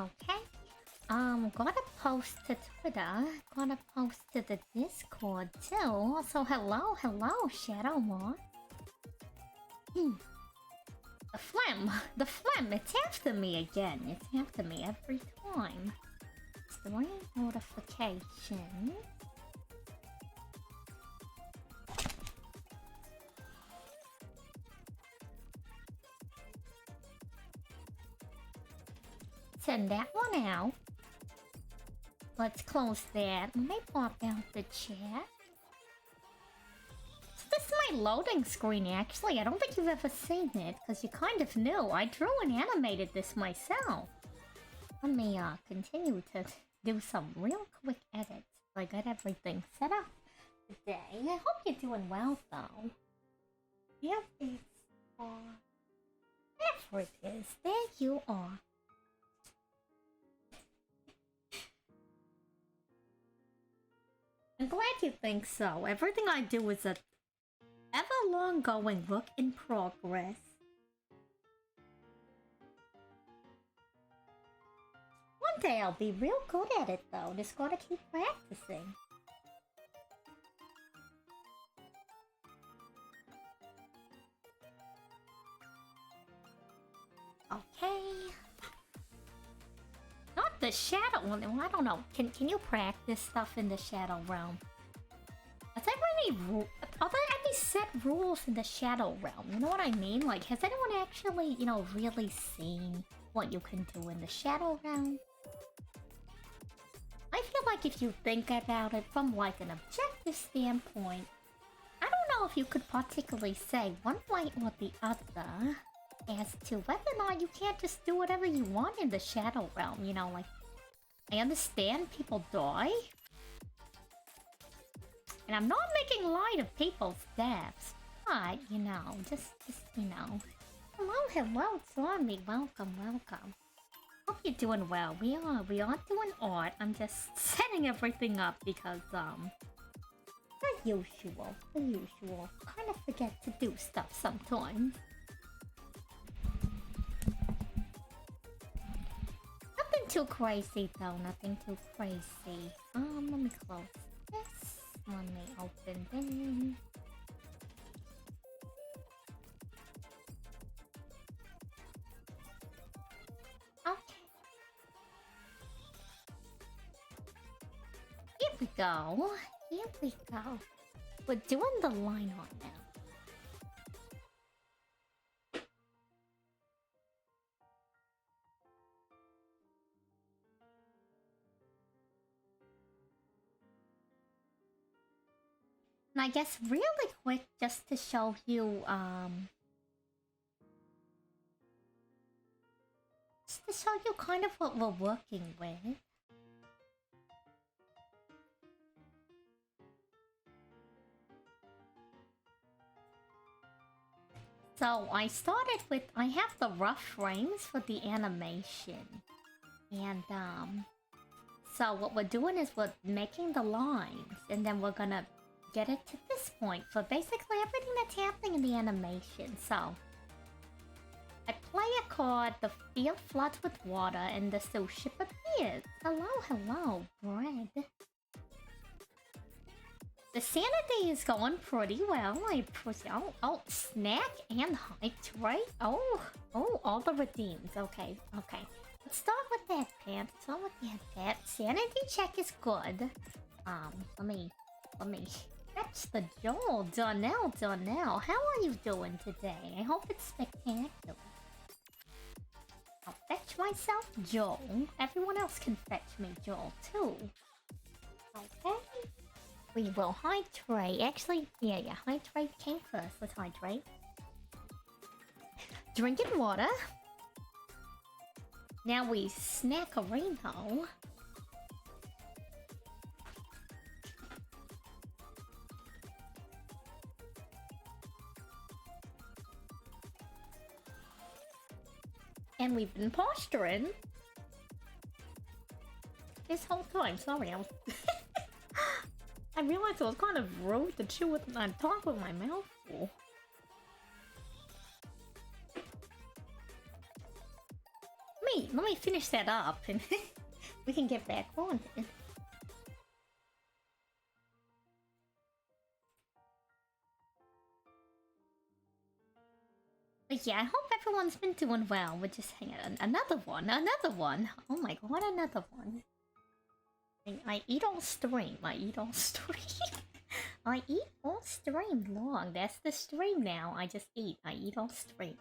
Okay. Gotta post to Twitter. Gotta post to the Discord too. Also, hello, Shadow Moth. The phlegm, it's after me again. It's after me every time. Story notification. Send that one out. Let's close that. Let me pop out the chat. So this is my loading screen, actually. I don't think you've ever seen it, because you kind of knew. I drew and animated this myself. Let me continue to do some real quick edits. I got everything set up today. I hope you're doing well, though. Yep, it's whatever it is. There you are. I'm glad you think so. Everything I do is a ever-long-going work in progress. One day I'll be real good at it, though. Just gotta keep practicing. Okay. Not the shadow one. I don't know. Can you practice stuff in the shadow realm? Are there any set rules in the shadow realm? You know what I mean? Like, has anyone actually, you know, really seen what you can do in the shadow realm? I feel like if you think about it from like an objective standpoint, I don't know if you could particularly say one way or the other as to whether or not you can't just do whatever you want in the shadow realm, you know, like, I understand people die, and I'm not making light of people's deaths, but, you know, just, you know. Hello, Stormy, welcome. Hope you're doing well. We are doing art. I'm just setting everything up because, the usual. Kind of forget to do stuff sometimes. Nothing too crazy though, nothing too crazy. Let me close this. Let me open this. Okay. Here we go. We're doing the line art now. And I guess really quick, just to show you, kind of what we're working with. So I started with, I have the rough frames for the animation. And, so what we're doing is we're making the lines, and then we're gonna get it to this point for basically everything that's happening in the animation. So I play a card, the field floods with water, and the sous ship appears. Hello, bread. The sanity is going pretty well. Oh, snack and hydrate. Oh, all the redeems. Okay. Let's start with that pant. Sanity check is good. Let me fetch the Joel. Donnell. How are you doing today? I hope it's spectacular. I'll fetch myself Joel. Everyone else can fetch me Joel too. Okay. We will hydrate. Actually, yeah. Hydrate came first. Let's hydrate. Drinking water. Now we snack a rainbow. And we've been posturing this whole time. Sorry, I realized it was kind of rude to chew with and talk with my mouth full. Let me finish that up and we can get back on it. But yeah, I hope everyone's been doing well. We're just hanging on. Another one. Oh my god, another one. I eat all stream. I eat all stream. I eat all stream long. That's the stream now. I just eat. I eat all stream.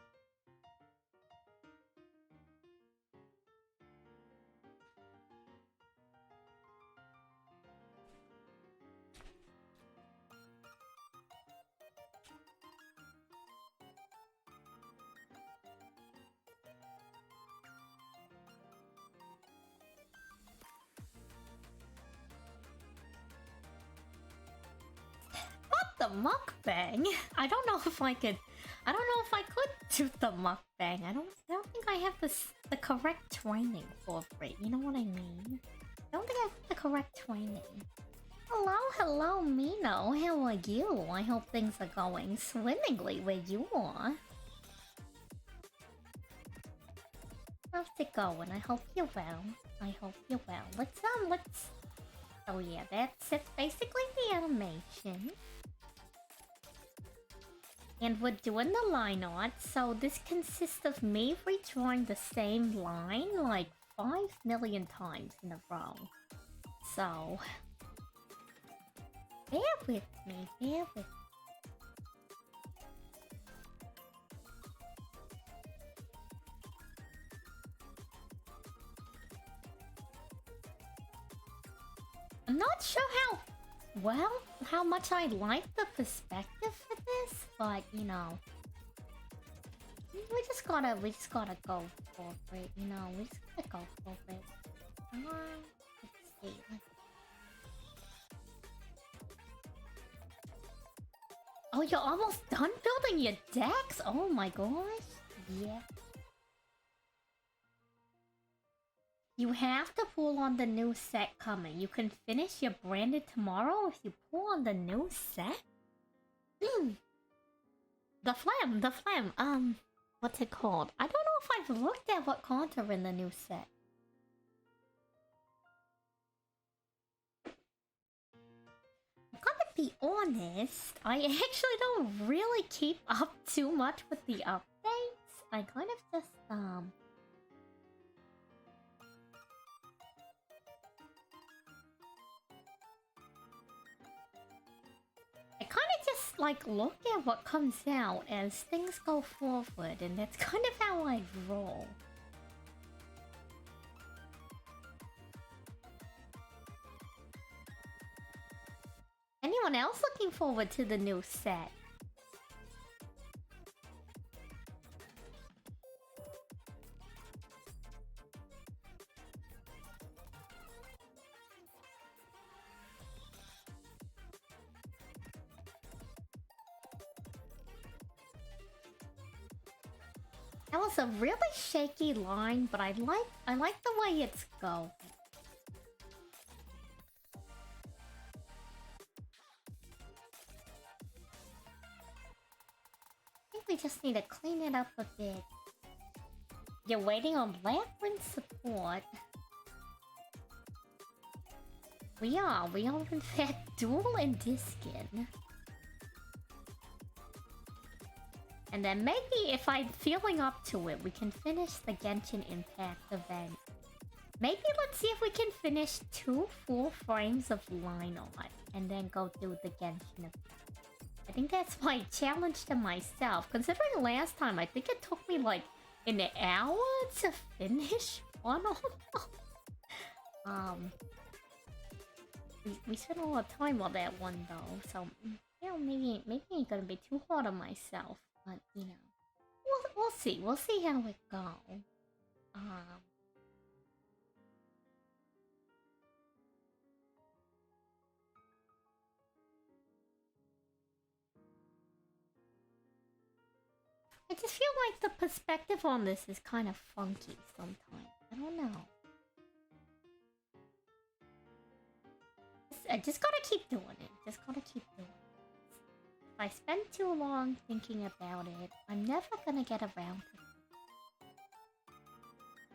The mukbang? I don't know if I could. I don't know if I could do the mukbang. I don't think I have the correct training for it. You know what I mean? I don't think I have the correct training. Hello, Mino. How are you? I hope things are going swimmingly where you are. How's it going? I hope you're well. I hope you're well. Let's. Oh yeah, that's basically the animation. And we're doing the line art, so this consists of me retrying the same line like 5 million times in a row. So, bear with me, bear with me. I'm not sure how much I like the perspective for this, but you know, we just gotta go for it, you know, we just gotta go for it. Let's see. Oh, you're almost done building your decks? Oh my gosh. Yeah. You have to pull on the new set coming. You can finish your branded tomorrow if you pull on the new set? The phlegm, what's it called? I don't know if I've looked at what cards are in the new set. I'm gonna be honest, I actually don't really keep up too much with the updates. I kind of just, like look at what comes out as things go forward, and that's kind of how I roll. Anyone else looking forward to the new set? That was a really shaky line, but I like the way it's going. I think we just need to clean it up a bit. You're waiting on Labyrinth support. We are in fact Duel and Diskin. And then maybe if I'm feeling up to it, we can finish the Genshin Impact event. Maybe let's see if we can finish 2 full frames of line art and then go do the Genshin event. I think that's my challenge to myself. Considering last time, I think it took me like an hour to finish one of them. We spent a lot of time on that one though, so you know, maybe I ain't gonna be too hard on myself. But you know, we'll see. We'll see how it goes. I just feel like the perspective on this is kind of funky sometimes. I don't know. I just gotta keep doing it. Just gotta keep doing it. If I spend too long thinking about it, I'm never gonna get around to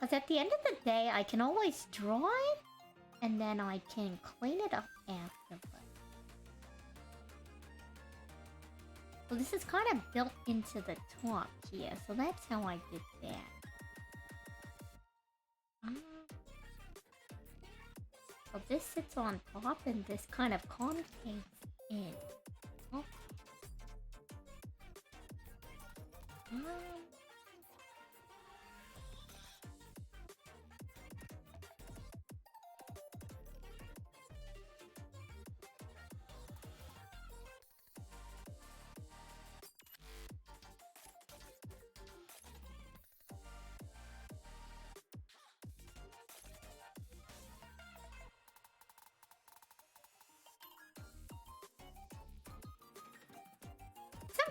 it. Because at the end of the day, I can always draw it, and then I can clean it up afterwards. So this is kind of built into the top here, so that's how I did that. So this sits on top, and this kind of concaves in. Oh.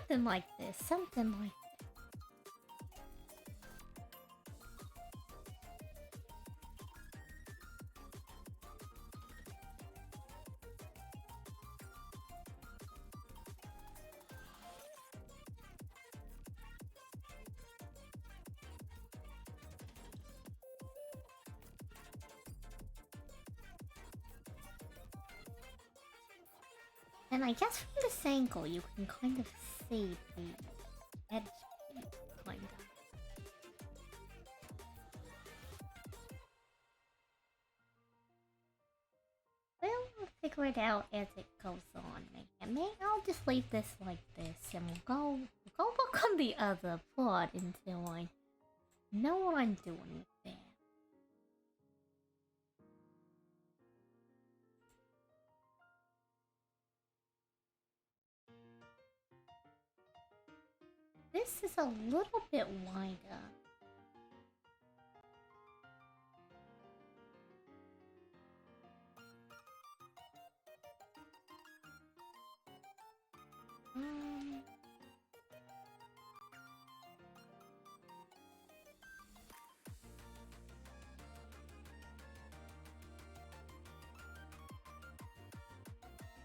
Something like this, something like this. And I guess from this angle you can kind of see the edge, kind of. Well, we'll figure it out as it goes on. Maybe I'll just leave this like this, and we'll go work on the other plot until I know what I'm doing with that. This is a little bit wider.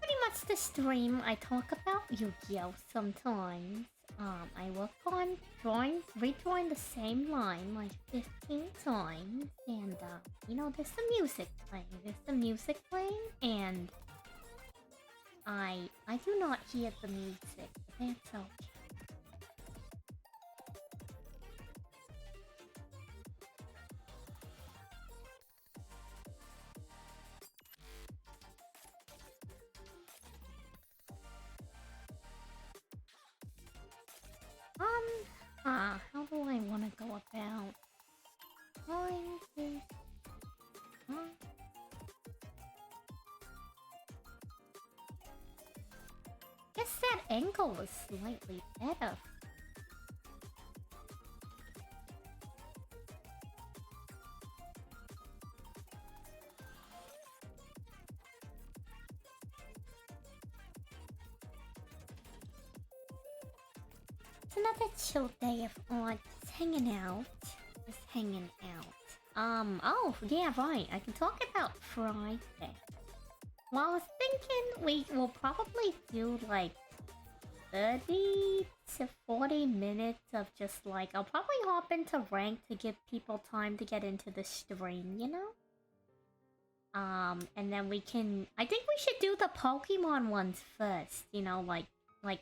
Pretty much the stream I talk about Yu-Gi-Oh! Sometimes. I work on redrawing the same line like 15 times, and you know, there's some music playing, and I do not hear the music, but that's okay. How do I want to go about this? Guess that angle was slightly better. It's another chill day of art, just hanging out. Oh, yeah, right, I can talk about Friday. Well, I was thinking we will probably do like 30 to 40 minutes of just like, I'll probably hop into rank to give people time to get into the stream, you know? And then we can, I think we should do the Pokemon ones first, you know, like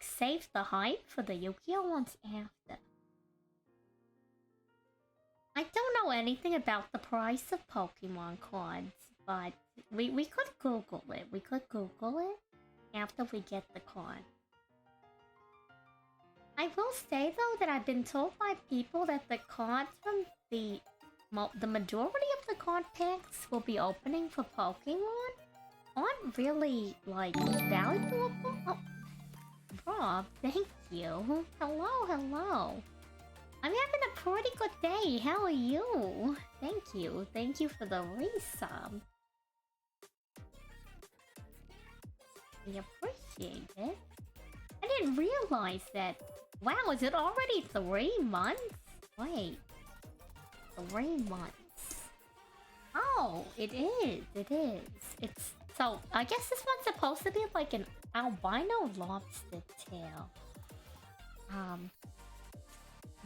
save the hype for the Yu-Gi-Oh! Ones after. I don't know anything about the price of Pokemon cards, but we could Google it. We could Google it after we get the card. I will say though that I've been told by people that the cards from the majority of the card packs will be opening for Pokemon aren't really like valuable. Oh, Rob, thank you. Hello. I'm having a pretty good day. How are you? Thank you. Thank you for the resub. We appreciate it. I didn't realize that. Wow, is it already 3 months? Wait. 3 months. Oh, it is. It's so I guess this one's supposed to be like an albino lobster tail.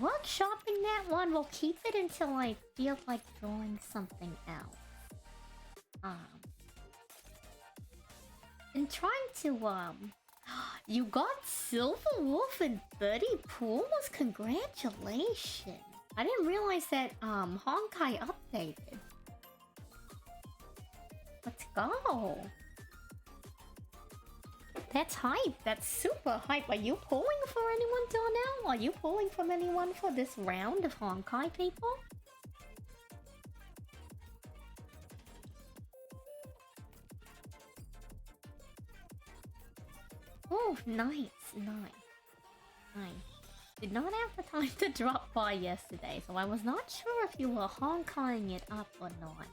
Workshopping that one, we'll keep it until I feel like drawing something else. And trying to, you got Silver Wolf and 30 pools? Congratulations! I didn't realize that, Honkai updated. Let's go! That's hype. That's super hype. Are you pulling for anyone, Donnell? Are you pulling from anyone for this round of Honkai people? Oh, nice, nice. Did not have the time to drop by yesterday, so I was not sure if you were Honkaiing it up or not.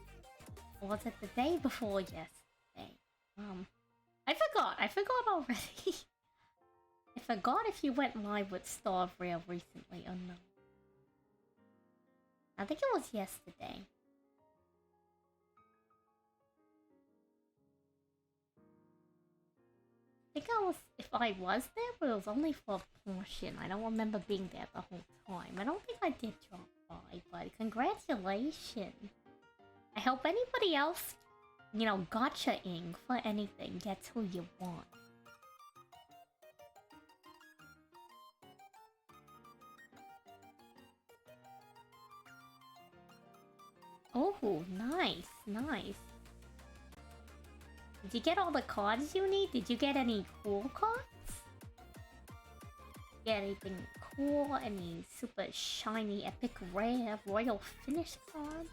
Or was it the day before yesterday? I forgot already. I forgot if you went live with Star Rail recently or not. I think it was yesterday. I think if I was there, but it was only for a portion. I don't remember being there the whole time. I don't think I did drop by, but congratulations. I hope anybody else, you know, gotcha-ing for anything gets who you want. Oh, nice, nice. Did you get all the cards you need? Did you get any cool cards? Get anything cool? Any super shiny, epic, rare, royal finish cards?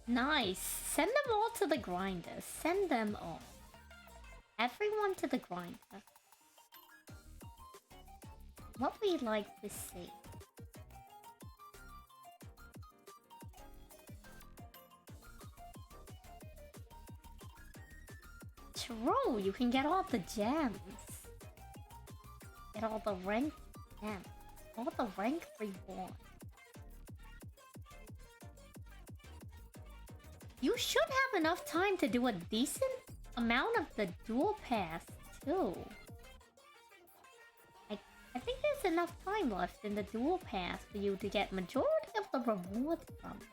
Nice. Send them all to the grinder. Send them all. Everyone to the grinder. What we'd like to see. True, you can get all the gems. Get all the rank gems. All the rank rewards. You should have enough time to do a decent amount of the dual pass, too. I think there's enough time left in the dual pass for you to get majority of the rewards from it.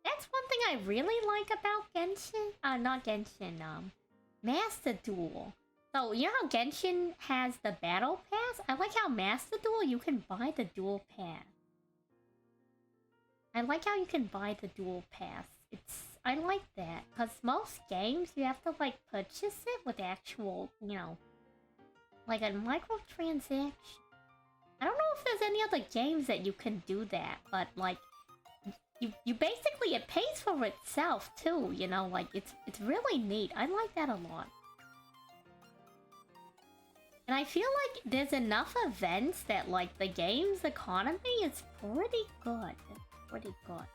That's one thing I really like about Genshin. Not Genshin, Master Duel. So, you know how Genshin has the Battle Pass? I like how Master Duel, you can buy the Dual Pass. I like how you can buy the Dual Pass. I like that, because most games, you have to, like, purchase it with actual, you know, like a microtransaction. I don't know if there's any other games that you can do that, but, like, you basically, it pays for itself, too, you know, like, it's really neat. I like that a lot. And I feel like there's enough events that, like, the game's economy is pretty good. Pretty good.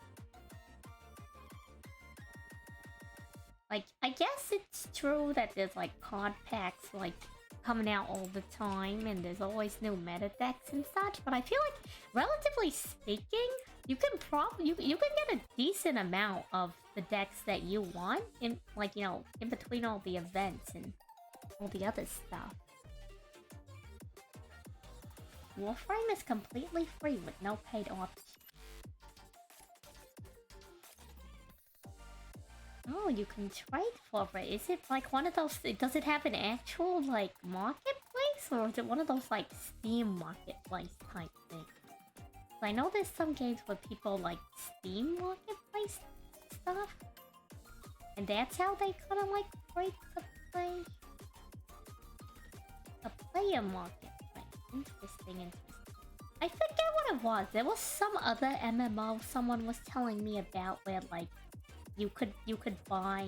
Like, I guess it's true that there's, like, card packs, like, coming out all the time, and there's always new meta decks and such, but I feel like, relatively speaking, you can you can get a decent amount of the decks that you want, in, like, you know, in between all the events and all the other stuff. Warframe is completely free with no paid option. Oh, you can trade for it. Is it like one of those... Does it have an actual, like, marketplace? Or is it one of those, like, Steam marketplace type things? I know there's some games where people like Steam marketplace stuff. And that's how they kind of, like, break the play. A player marketplace. Interesting. I forget what it was. There was some other MMO someone was telling me about where, like, you could buy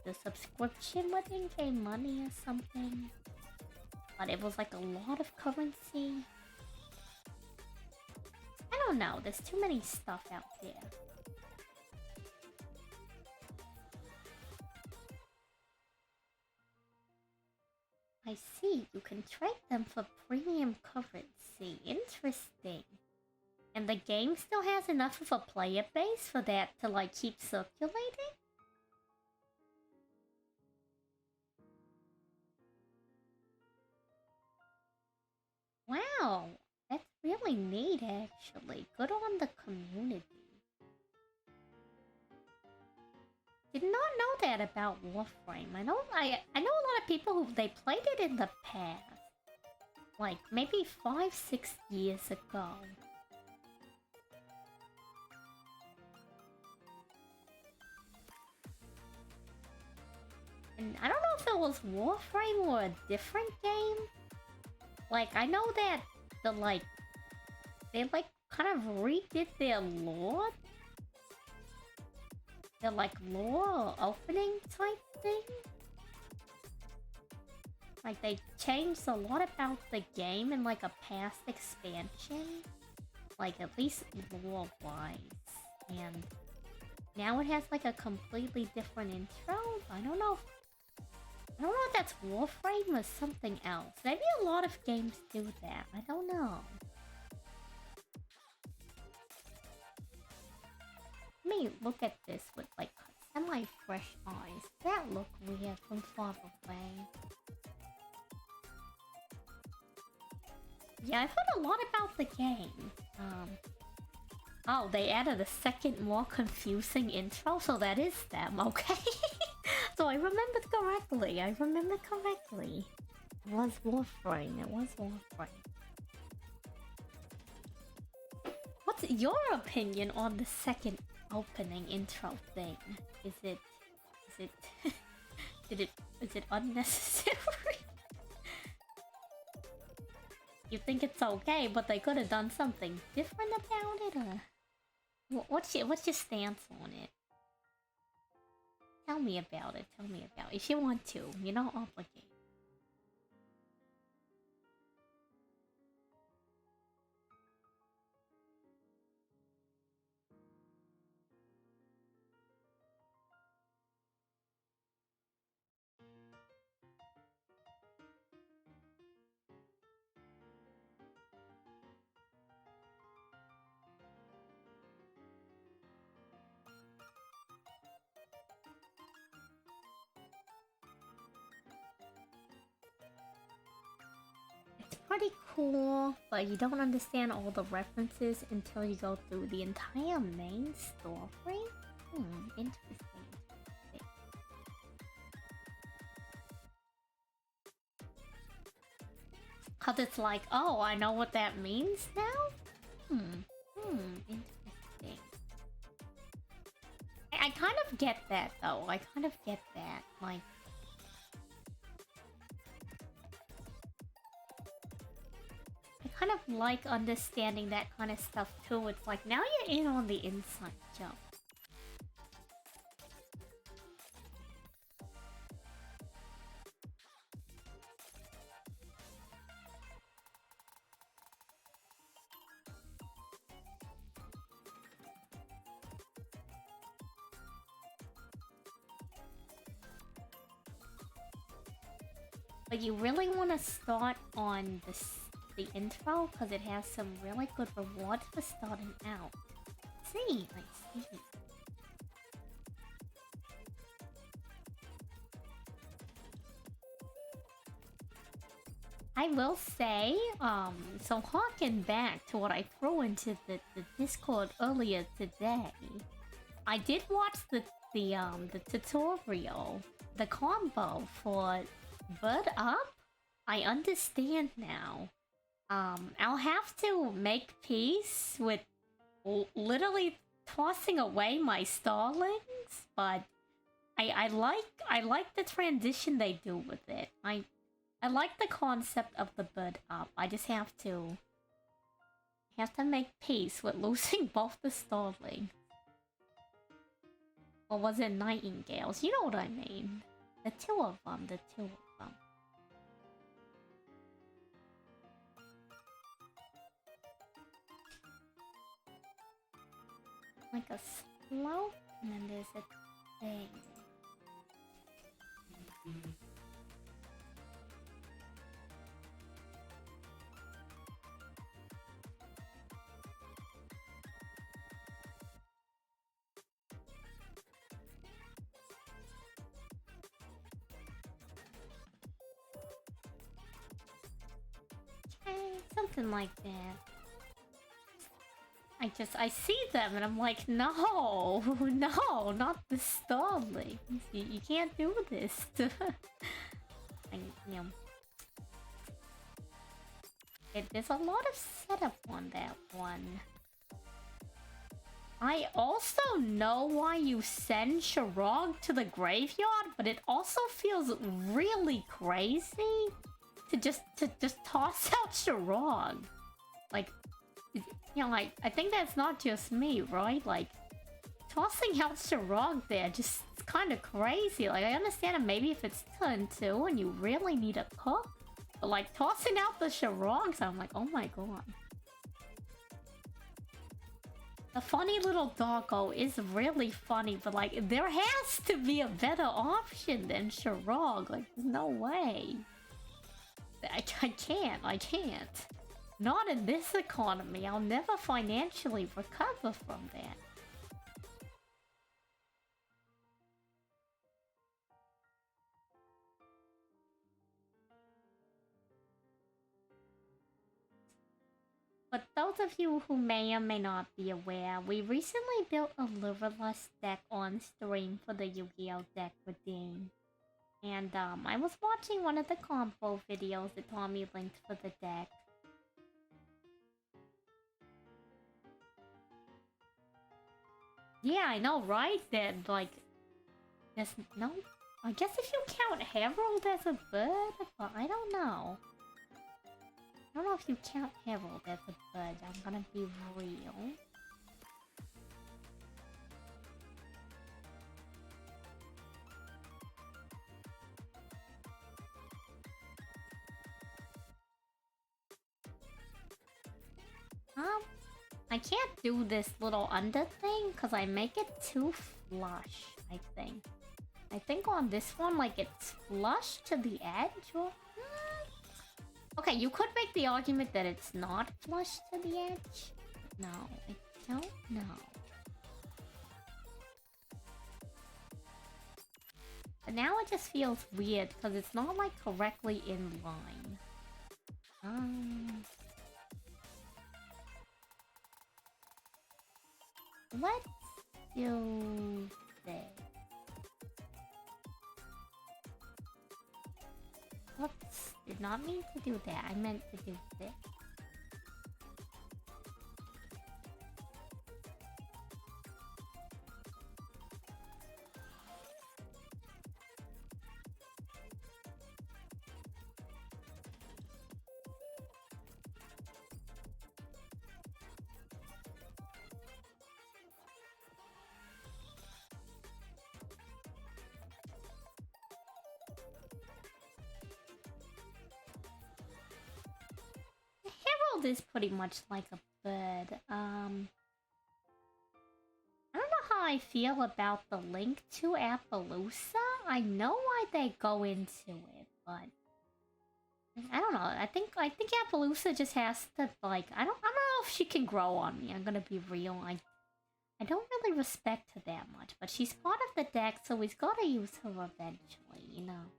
the subscription with in-game money or something. but it was like a lot of currency. I don't know, there's too many stuff out there. I see, you can trade them for premium currency. Interesting. And the game still has enough of a player base for that to like keep circulating? Wow, that's really neat actually. Good on the community. Did not know that about Warframe. I know a lot of people who they played it in the past. Like maybe 5-6 years ago. And I don't know if it was Warframe or a different game. Like, I know that they like kind of redid their lore. Their like lore opening type thing. Like they changed a lot about the game in like a past expansion. Like at least lore-wise. And now it has like a completely different intro. I don't know if that's Warframe or something else. Maybe a lot of games do that. I don't know. Let me look at this with like semi-fresh eyes. That look weird from far away. Yeah, I've heard a lot about the game. Oh, they added a second, more confusing intro, so that is them, okay? So I remembered correctly. It was Warframe. What's your opinion on the second opening intro thing? Is it unnecessary? You think it's okay, but they could have done something different about it, or what's your stance on it? Tell me about it. If you want to, you're not obligated. Pretty cool, but you don't understand all the references until you go through the entire main story? Interesting. Cause it's like, oh, I know what that means now? Interesting. I kind of get that though, like... I kind of like understanding that kind of stuff too. It's like, now you're in on the inside joke. But you really want to start on the intro because it has some really good rewards for starting out. I see. I will say, so harken back to what I threw into the Discord earlier today. I did watch the tutorial, the combo for Bird Up. I understand now. I'll have to make peace with literally tossing away my starlings, but I like the transition they do with it. I like the concept of the Bird Up. I just have to make peace with losing both the starlings. Or was it nightingales? You know what I mean. The two of them. like a slope, and then there's a thing. Okay, something like that. I see them and I'm like, no, no, not the stalling. You can't do this. You know, there's a lot of setup on that one. I also know why you send Sharog to the graveyard, but it also feels really crazy to just toss out Sharog. Like, you know, like, I think that's not just me, right? Like, tossing out Sharog there just kind of crazy. Like, I understand it maybe if it's turn 2 and you really need a cook. But, like, tossing out the Sharogs, I'm like, oh my god. The funny little doggo is really funny, but, like, there has to be a better option than Sharog. Like, there's no way. I can't. Not in this economy. I'll never financially recover from that. But those of you who may or may not be aware, we recently built a liverless deck on stream for the Yu-Gi-Oh! Deck redeem. And I was watching one of the combo videos that Tommy linked for the deck. Yeah, I know, right? That, like, there's no... I guess if you count Herald as a bird, but I don't know. I don't know if you count Herald as a bird, I'm gonna be real. I can't do this little under thing because I make it too flush, I think. I think on this one, like, it's flush to the edge, or... Okay, you could make the argument that it's not flush to the edge. No, I don't know. But now it just feels weird because it's not, like, correctly in line. Let's do this. Oops, did not mean to do that. I meant to do this. Is pretty much like a bird. I don't know how I feel about the link to Appaloosa. I know why they go into it, but I don't know. I think Appaloosa just has to, like, I don't know if she can grow on me. I'm gonna be real. I don't really respect her that much, but she's part of the deck, so we've got to use her eventually, you know.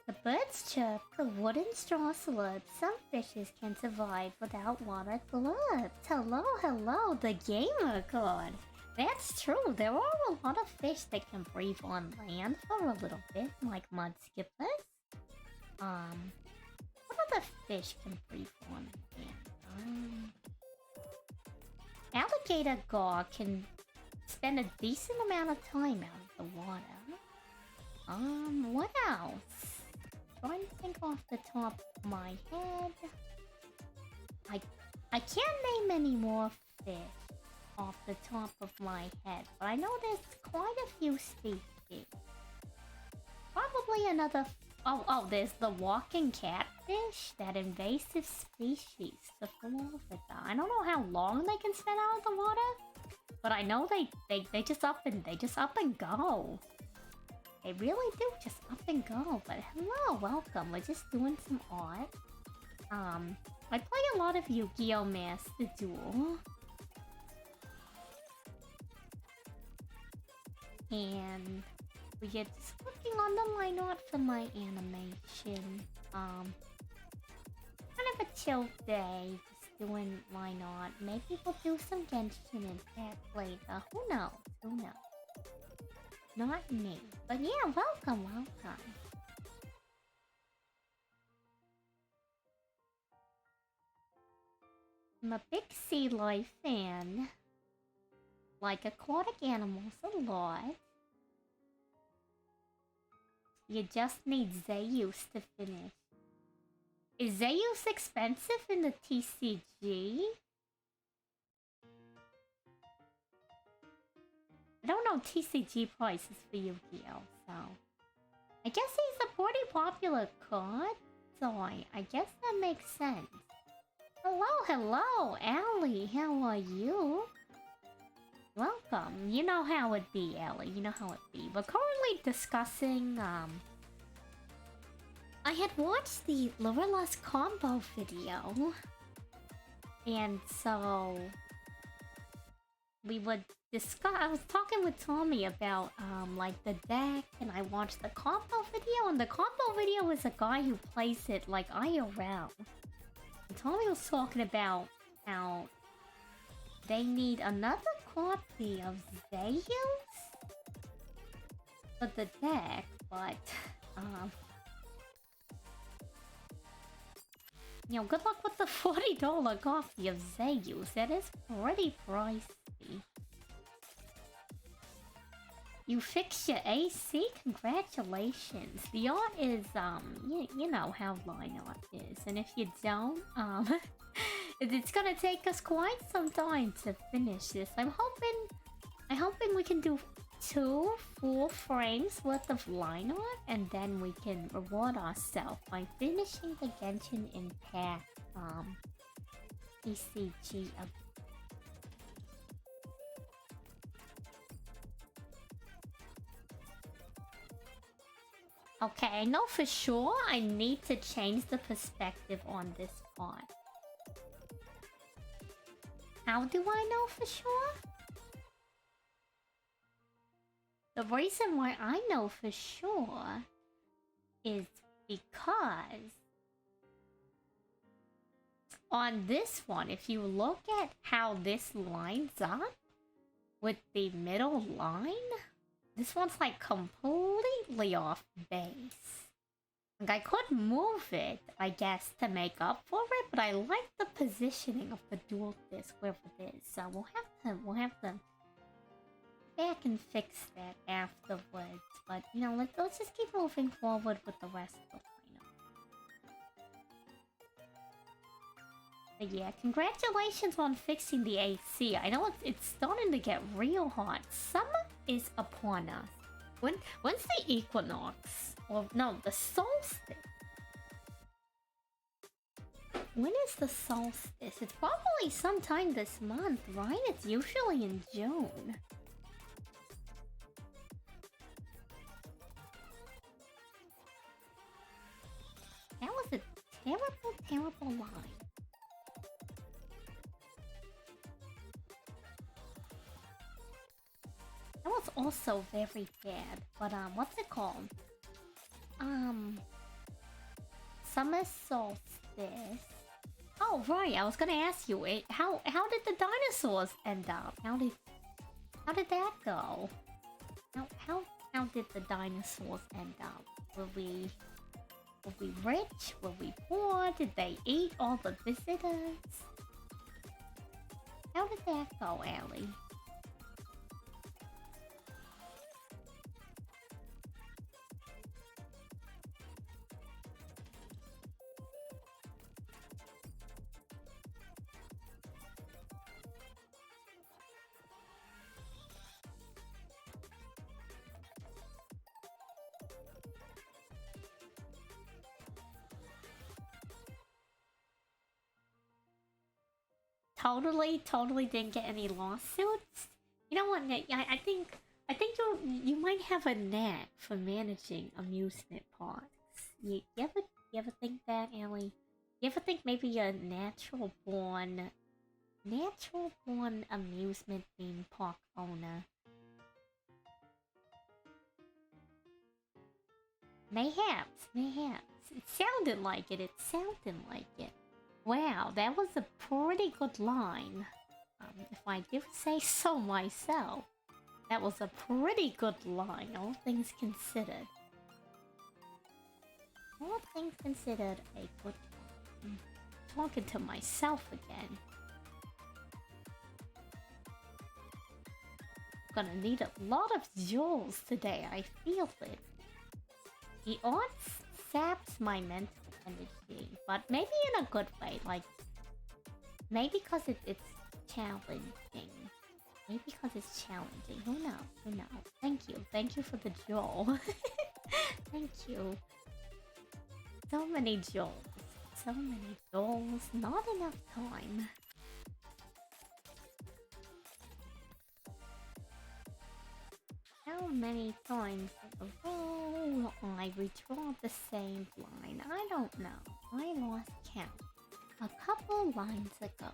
The birds chirp, the wooden straw slurps. Some fishes can survive without water glurps. Hello, hello, the gamer god. That's true, there are a lot of fish that can breathe on land for a little bit, like mud skippers. What other fish can breathe on land? Alligator gar can spend a decent amount of time out of the water. What else? Trying to think off the top of my head. I can't name any more fish. off the top of my head, but I know there's quite a few species. Probably another... Oh, there's the walking catfish, that invasive species, the Philophoda. I don't know how long they can spend out of the water, but I know they just up and go. They really do just up and go. But hello, welcome. We're just doing some art. I play a lot of Yu-Gi-Oh! Master Duel. And we get just working on the line art for my animation. Kind of a chill day, just doing line art. Maybe we'll do some Genshin Impact later. Who knows? Who knows? Not me. But yeah, welcome. I'm a big sea life fan. Like aquatic animals a lot. You just need Zeus to finish. Is Zeus expensive in the TCG? I don't know TCG prices for Yu-Gi-Oh! So... I guess he's a pretty popular card, so I guess that makes sense. Hello, Allie, how are you? Welcome. You know how it be, Ellie. You know how it be. We're currently discussing, I had watched the Lorilla's combo video. And so... we would discuss... I was talking with Tommy about, like, the deck, and I watched the combo video, and the combo video is a guy who plays it, like, IRL. And Tommy was talking about how... they need another copy of Zeus for the deck, but, you know, good luck with the $40 copy of Zeus. That is pretty pricey. You fixed your AC? Congratulations. The art is, you know how line art is. And if you don't, it's gonna take us quite some time to finish this. I'm hoping we can do 2 full frames worth of line art, and then we can reward ourselves by finishing the Genshin Impact TCG of... Okay, I know for sure I need to change the perspective on this part. How do I know for sure? The reason why I know for sure is because on this one, if you look at how this lines up with the middle line, this one's like completely off base. Like, I could move it, I guess, to make up for it, but I like the positioning of the dual disc wherever it is. So we'll have to back and fix that afterwards. But you know, let's just keep moving forward with the rest of the lineup. But yeah, congratulations on fixing the AC. I know it's starting to get real hot. Summer is upon us. When's the equinox? Or no, the solstice. When is the solstice? It's probably sometime this month, right? It's usually in June. That was a terrible, terrible line. That was also very bad, but what's it called? Summer solstice. Oh right, I was gonna ask you, how did the dinosaurs end up? How did that go? How did the dinosaurs end up? Were we rich? Were we poor? Did they eat all the visitors? How did that go, Allie? totally didn't get any lawsuits. You know what? I think you might have a knack for managing amusement parks. You ever think that, Ellie? You ever think maybe you're a natural born amusement theme park owner? Mayhaps, mayhaps. It sounded like it. It sounded like it. Wow, that was a pretty good line. If I do say so myself. That was a pretty good line, all things considered. All things considered, a good line. Talking to myself again. Gonna need a lot of jewels today, I feel it. The art saps my mental energy, but maybe in a good way, like... Maybe because it's challenging. Maybe because it's challenging. Who knows? Who knows? Thank you for the jewel. Thank you. So many jewels. So many jewels. Not enough time. How many times in a row I redraw the same line? I don't know. I lost count. A couple lines ago.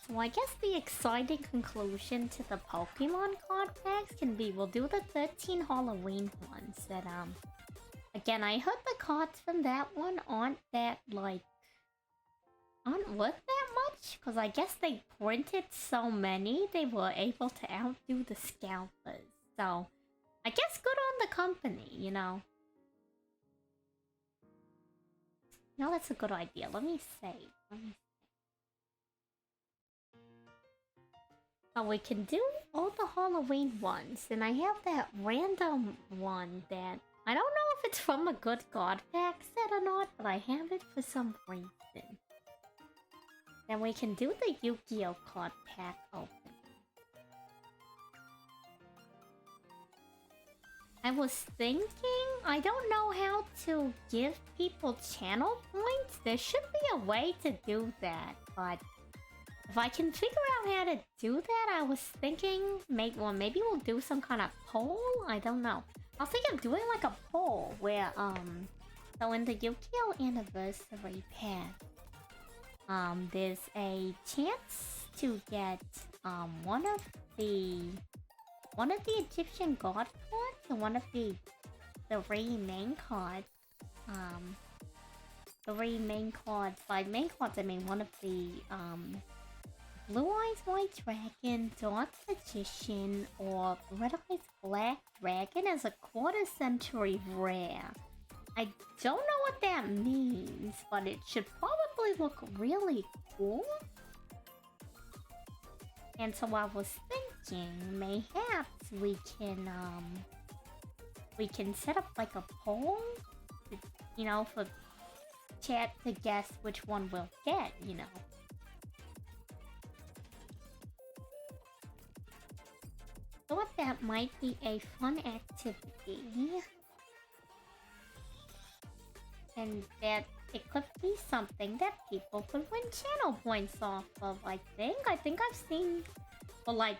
So I guess the exciting conclusion to the Pokemon card packs can be we'll do the 13 Halloween ones that again I heard the cards from that one aren't worth that much because I guess they printed so many they were able to outdo the scalpers. So I guess good on the company, you know. No, that's a good idea. Let me save. Oh, we can do all the Halloween ones, and I have that random one that I don't know if it's from a good god pack set or not, but I have it for some reason. Then we can do the Yu-Gi-Oh card pack open. I was thinking, I don't know how to give people channel points. There should be a way to do that, but if I can figure out how to do that, I was thinking maybe we'll do some kind of poll? I don't know. I was thinking of doing like a poll where, so in the Yu-Gi-Oh! Anniversary pack, there's a chance to get, one of the Egyptian god cards and one of the three main cards, three main cards. By main cards, I mean one of the, Blue Eyes White Dragon, Dark Magician, or Red Eyes Black Dragon as a quarter century rare. I don't know what that means, but it should probably look really cool. And so I was thinking, mayhaps we can set up like a poll, to, you know, for chat to guess which one we'll get, you know. Thought that might be a fun activity. And that it could be something that people could win channel points off of, I think. I think I've seen, well, like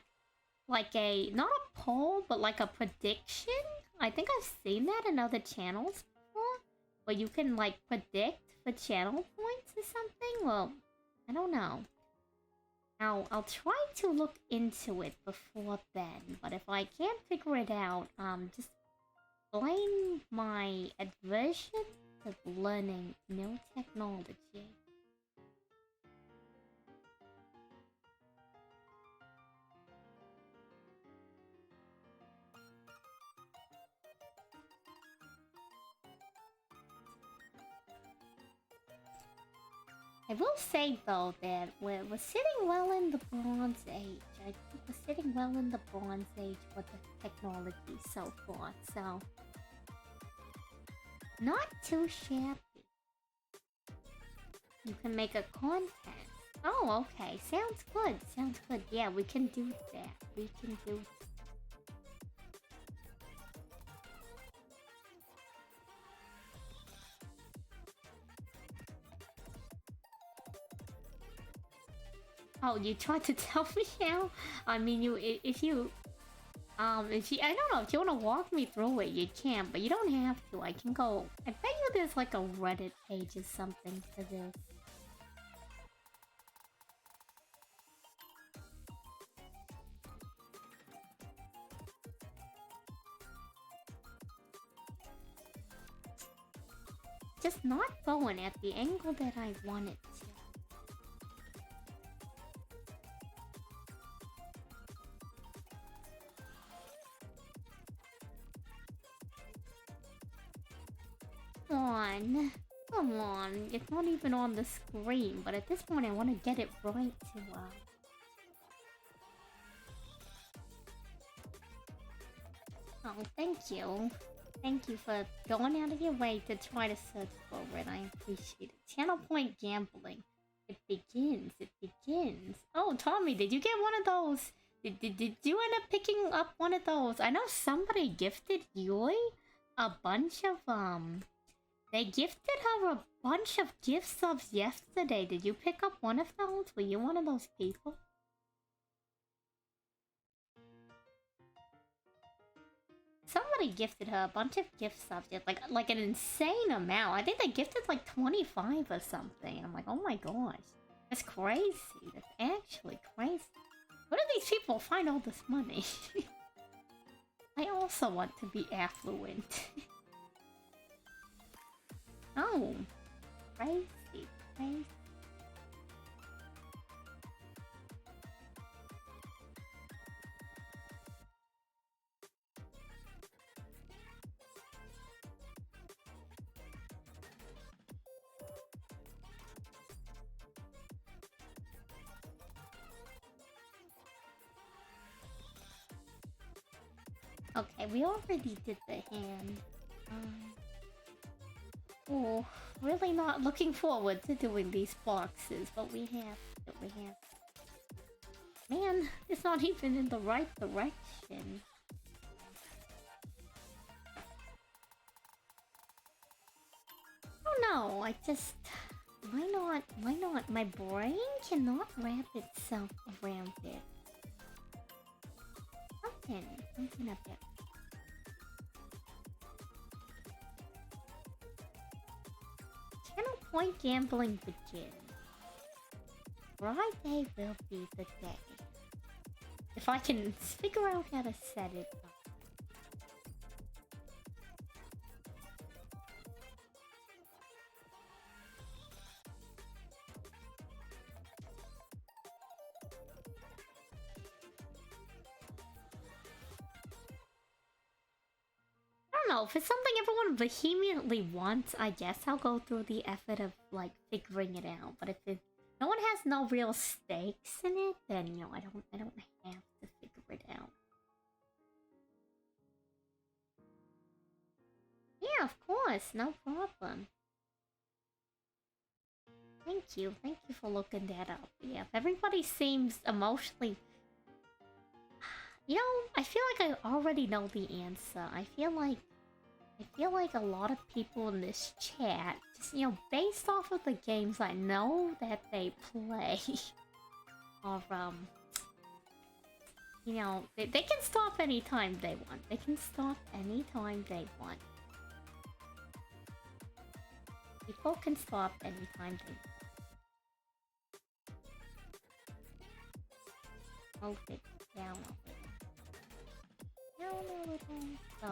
a, not a poll, but like a prediction. I think I've seen that in other channels before. Where you can, like, predict for channel points or something. Well, I don't know. I'll try to look into it before then, but if I can't figure it out, just blame my aversion to learning new technology. I will say though that we're sitting well in the Bronze Age. I think we're sitting well in the Bronze Age with the technology so far, so not too shabby. You can make a contest. Oh, okay. Sounds good. Sounds good. Yeah, we can do that. We can do that. Oh, you tried to tell me how? I mean, if you, I don't know, if you want to walk me through it, you can, but you don't have to. I can go, I bet you there's like a Reddit page or something for this. Just not going at the angle that I want it to. Come on, it's not even on the screen, but at this point I want to get it right to, Oh, thank you. Thank you for going out of your way to try to search for it, I appreciate it. Channel Point Gambling. It begins, it begins. Oh, Tommy, did you get one of those? Did you end up picking up one of those? I know somebody gifted Yui a bunch of, they gifted her a bunch of gift subs yesterday. Did you pick up one of those? Were you one of those people? Somebody gifted her a bunch of gift subs, like an insane amount. I think they gifted like 25 or something. I'm like, oh my gosh, that's crazy. That's actually crazy. Where do these people find all this money? I also want to be affluent. Oh, crazy, crazy. Okay, we already did the hand. Oh, really not looking forward to doing these boxes, but we have. Man, it's not even in the right direction. Oh no, I just... Why not? Why not? My brain cannot wrap itself around it. Something up there. Channel Point Gambling begins. Friday will be the day. If I can figure out how to set it up. I don't know, if it's something everyone vehemently wants, I guess I'll go through the effort of, like, figuring it out. But if no one has no real stakes in it, then, you know, I don't have to figure it out. Yeah, of course, no problem. Thank you for looking that up. Yeah, if everybody seems emotionally... You know, I feel like I already know the answer. I feel like a lot of people in this chat, just, you know, based off of the games I know that they play, are, you know, they can stop anytime they want. They can stop anytime they want. People can stop anytime they want. Move it down a little. Down a little. So...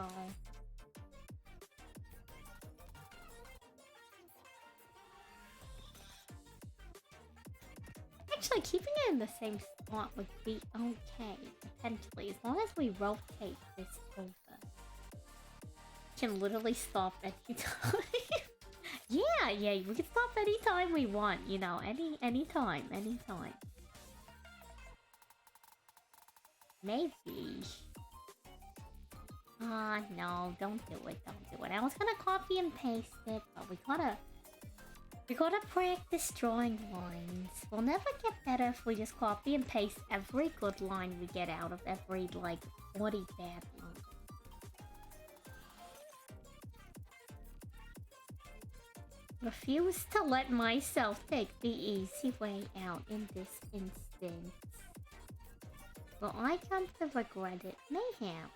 Actually, keeping it in the same spot would be okay, potentially, as long as we rotate this over. Can literally stop any time. Yeah, we can stop anytime we want, you know, anytime. Maybe. No, don't do it. I was gonna copy and paste it, but we gotta practice drawing lines. We'll never get better if we just copy and paste every good line we get out of every, like, 40 bad lines. Refuse to let myself take the easy way out in this instance. Will I come to regret it? Mayhap.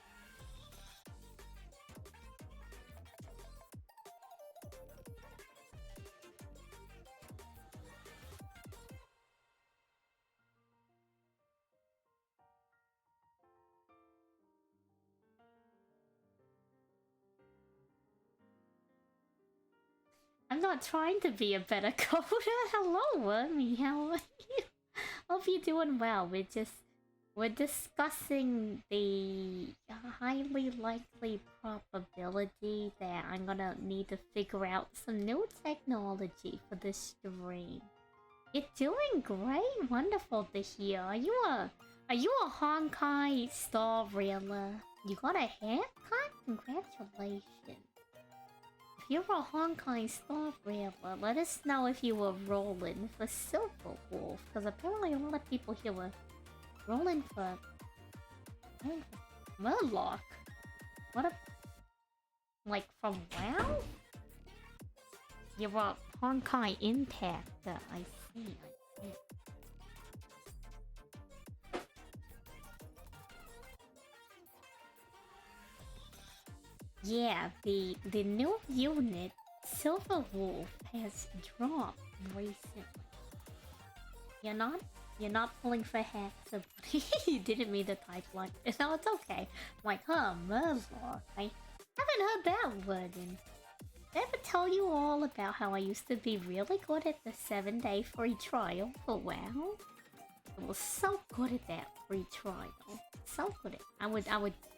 I'm not trying to be a better coder. Hello, Wormy. How are you? Hope you're doing well. We're discussing the highly likely probability that I'm gonna need to figure out some new technology for this stream. You're doing great. Wonderful to hear. Are you a Honkai star reeler? You got a haircut? Congratulations. If you're a Honkai star reeler, let us know if you were rolling for Silver Wolf, because apparently a lot of people here were rolling for Murloc. What a... like from WoW? You're a Honkai Impactor, I see. Yeah, the new unit, Silver Wolf, has dropped recently. You're not pulling for hacks. You didn't mean to type like this. No, it's okay. Like, Murloc. I haven't heard that word in. Did I ever tell you all about how I used to be really good at the 7-day free trial for WoW? I was so good at that free trial. So good at I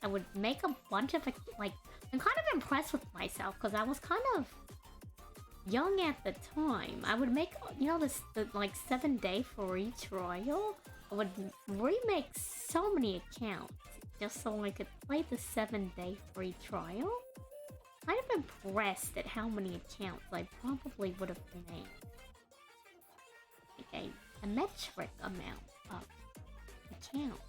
would make a bunch of, like, I'm kind of impressed with myself because I was kind of young at the time. I would make, you know, the like 7-day free trial. I would remake so many accounts just so I could play the 7-day free trial. Kind of impressed at how many accounts I probably would have made. Like a metric amount of accounts.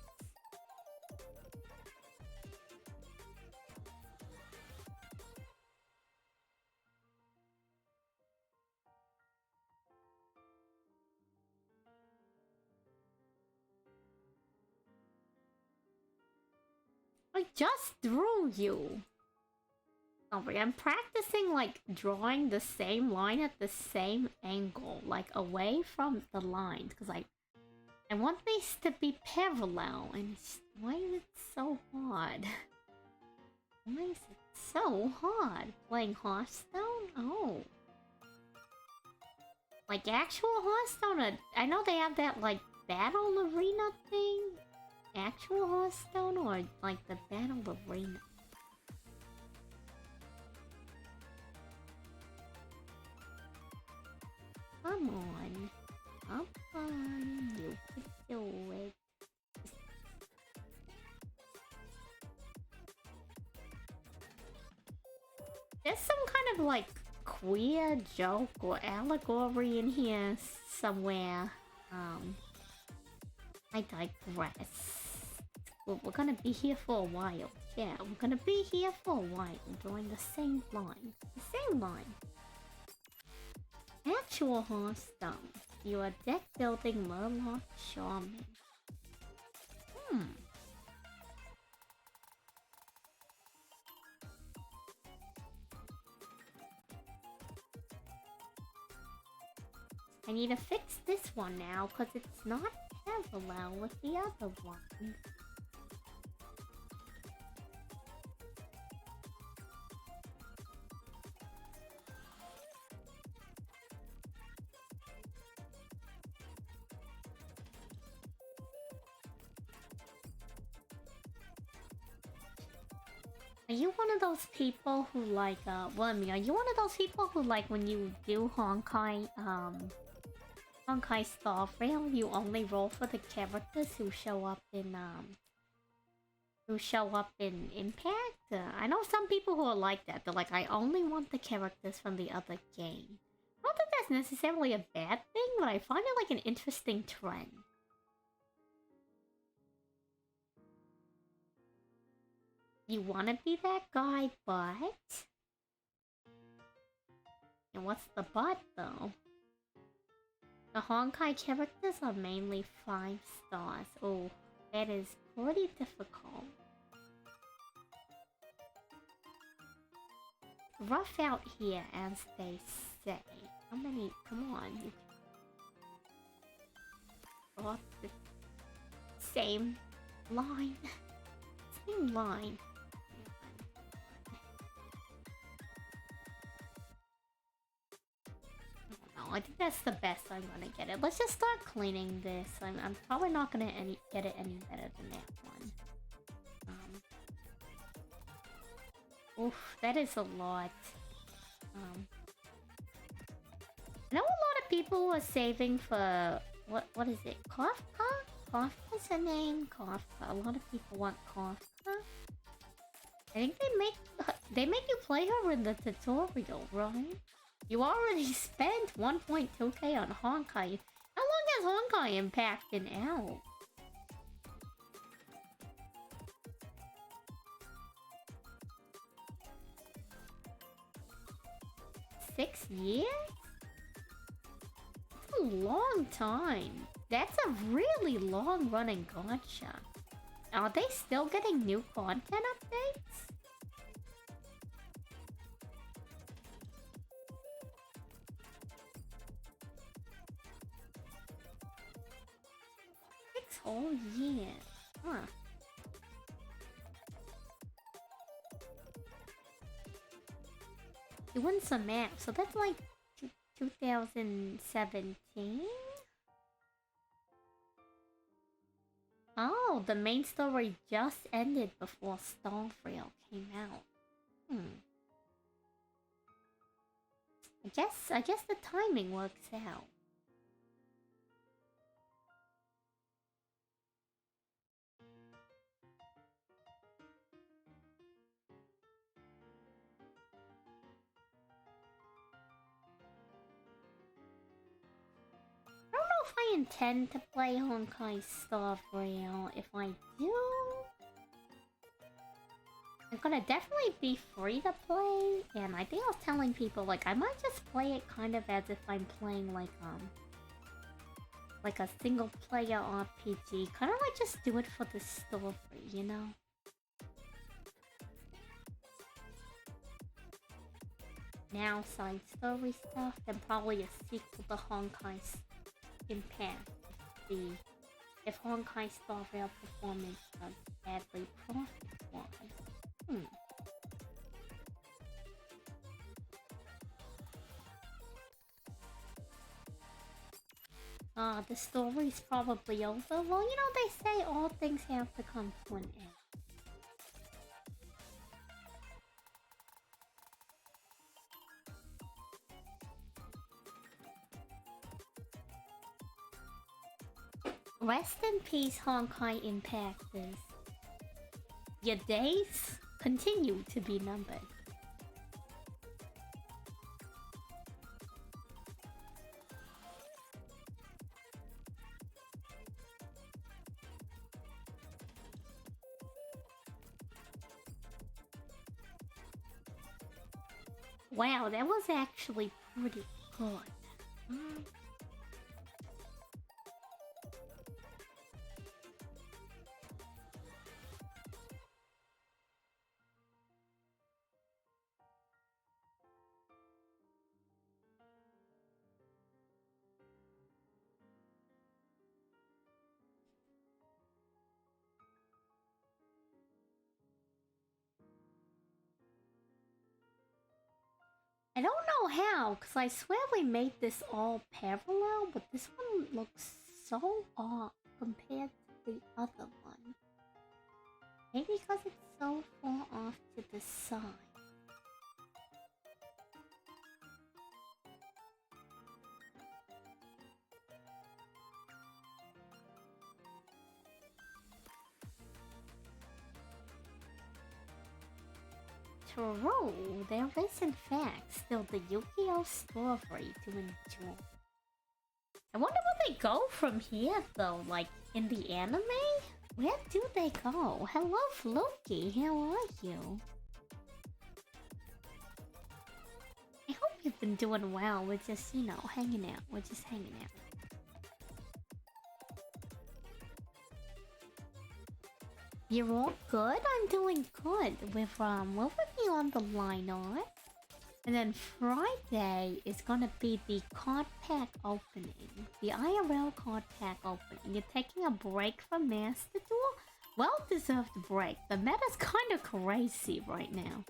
I just drew you. Sorry, I'm practicing, like, drawing the same line at the same angle, like, away from the lines, because I want these to be parallel, and why is it so hard? Why is it so hard? Playing Hearthstone? Oh. Like, actual Hearthstone? I know they have that, like, battle arena thing. Actual Hearthstone or, like, the battle arena? Come on. Come on. You can do it. There's some kind of, like, queer joke or allegory in here somewhere. I digress. We're gonna be here for a while. Yeah, we're gonna be here for a while doing the same line. The same line. Actual Hearthstone. You are deck building Murloc Shaman. I need to fix this one now because it's not parallel with the other one. Are you one of those people who like, well, I mean, are you one of those people who like when you do Honkai Star Rail, you only roll for the characters who show up in Impact? I know some people who are like that. They're like, I only want the characters from the other game. I don't think that's necessarily a bad thing, but I find it like an interesting trend. You want to be that guy, but... And what's the but, though? The Honkai characters are mainly 5 stars. Oh, that is pretty difficult. Rough out here, as they say. How many? Come on. Oh, the same line. Same line. I think that's the best I'm gonna get it. Let's just start cleaning this. I'm probably not gonna get it any better than that one. Oof, that is a lot. I know a lot of people are saving for what is it? Kafka? Kafka's a name. Kafka. A lot of people want Kafka. I think they make you play her in the tutorial, right? You already spent 1.2k on Honkai. How long has Honkai Impact been out? Six years? That's a long time. That's a really long running gacha. Are they still getting new content updates? Whole year. Huh. You won some maps, so that's like 2017? Oh, the main story just ended before Starfrail came out. I guess the timing works out. I don't know if I intend to play Honkai Star Rail. If I do, I'm gonna definitely be free to play, and I think I was telling people, like, I might just play it kind of as if I'm playing, like a single-player RPG. Kind of like just do it for the story, you know? Now side story stuff, and probably a sequel to Honkai Impact. If Honkai Star Rail performance does badly profit-wise. The story's probably over. Well, you know, they say all things have to come to an end. Rest in peace, Honkai Impactors. Your days continue to be numbered. Wow, that was actually pretty good. I don't know how, because I swear we made this all parallel, but this one looks so off compared to the other one. Maybe because it's so far off to the side. True, there is in fact still the Yu-Gi-Oh! Story to enjoy. I wonder where they go from here though, like in the anime? Where do they go? Hello Floki, how are you? I hope you've been doing well. We're just, you know, hanging out. We're just hanging out. You're all good? I'm doing good. We'll be on the lineup. And then Friday is gonna be the card pack opening. The IRL card pack opening. You're taking a break from Master Duel? Well-deserved break. The meta's kind of crazy right now.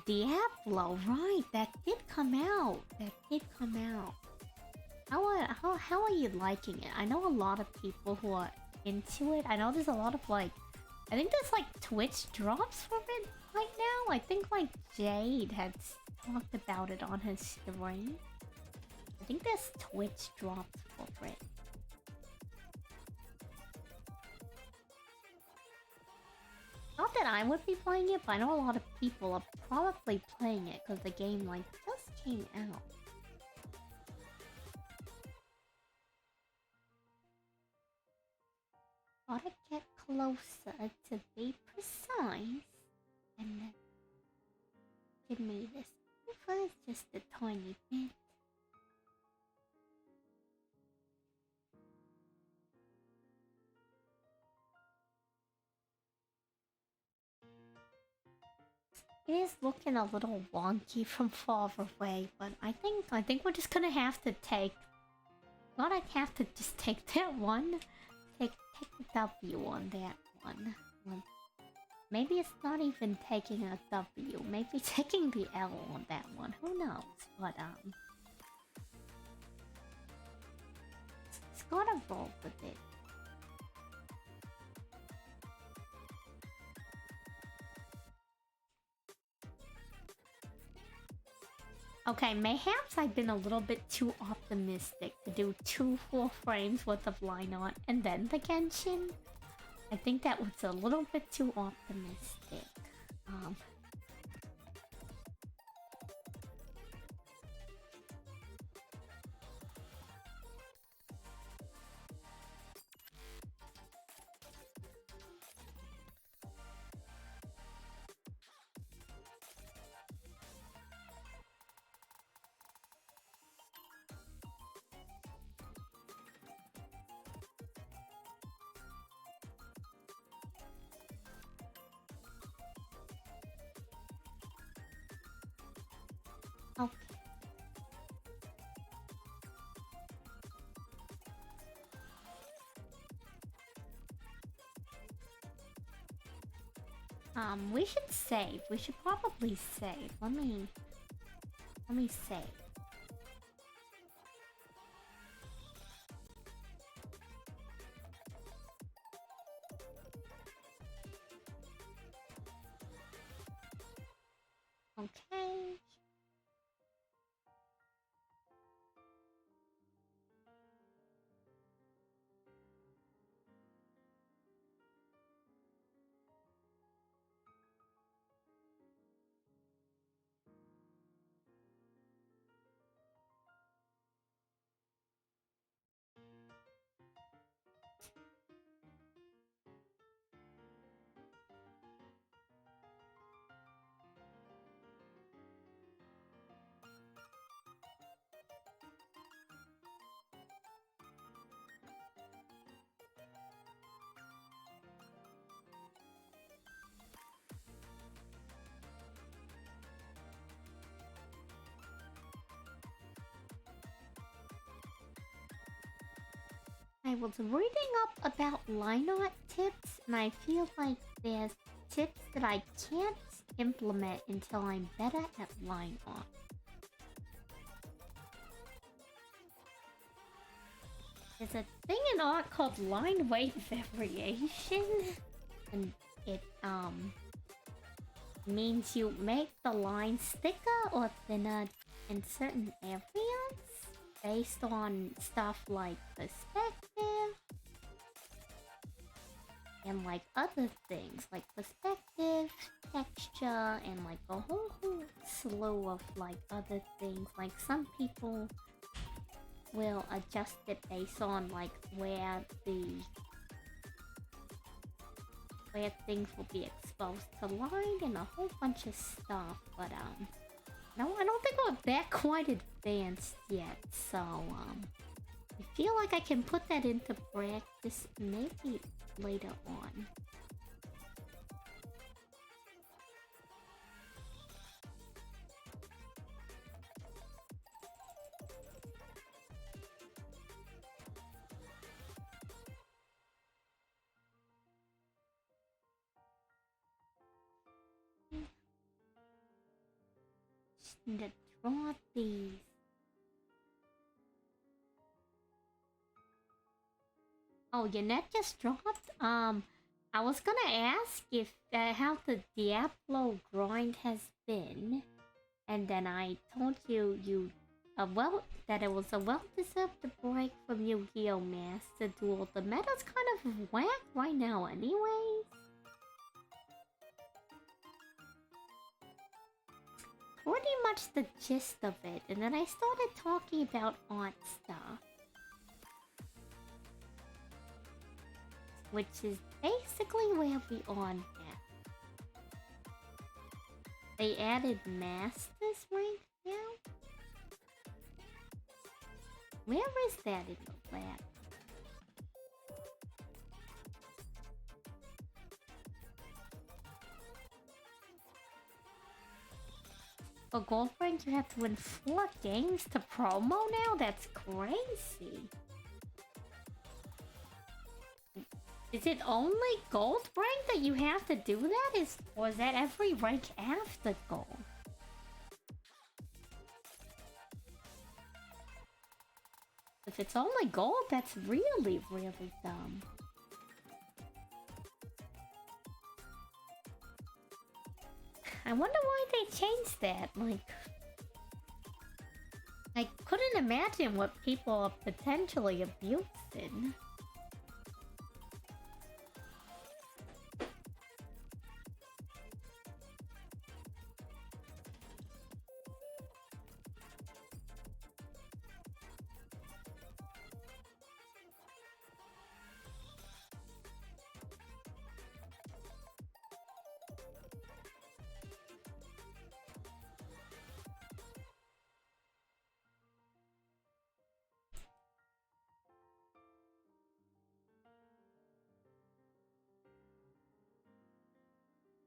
Diablo, right? That did come out. How are you liking it? I know a lot of people who are into it. I know there's a lot of like... I think there's like Twitch drops from it right now. I think like Jade had talked about it on his stream. I think there's Twitch drops for it. Not that I would be playing it, but I know a lot of people are probably playing it because the game like just came out. Gotta get closer to be precise. And then give me this over just a tiny bit. It is looking a little wonky from far away, but I think we're just gonna have to take... Not I have to just take that one. Take the W on that one. Maybe it's not even taking a W. Maybe taking the L on that one. Who knows? But it's gotta roll with it. Okay, mayhaps I've been a little bit too optimistic to do 2 full frames worth of line art and then the Genshin. I think that was a little bit too optimistic. Okay. We should save. We should probably save. Let me save. Okay. I was reading up about line art tips, and I feel like there's tips that I can't implement until I'm better at line art. There's a thing in art called line weight variation, and it means you make the line thicker or thinner in certain areas based on stuff like perspective and like other things like perspective, texture, and like a whole slew of like other things. Like some people will adjust it based on like where things will be exposed to light and a whole bunch of stuff. But no, I don't think we're that quite advanced yet. So I feel like I can put that into practice maybe later on. Need to draw these. Oh, your net just dropped? I was gonna ask if how the Diablo grind has been, and then I told you that it was a well-deserved break from Yu-Gi-Oh! Master Duel. The meta's kind of whack right now anyways. Pretty much the gist of it, and then I started talking about art stuff, which is basically where we are now. They added Masters right now? Where is that in the lab? For gold rank, you have to win 4 games to promo now? That's crazy. Is it only gold rank that you have to do that? Or is that every rank after gold? If it's only gold, that's really, really dumb. I wonder why they changed that. Like, I couldn't imagine what people are potentially abusing.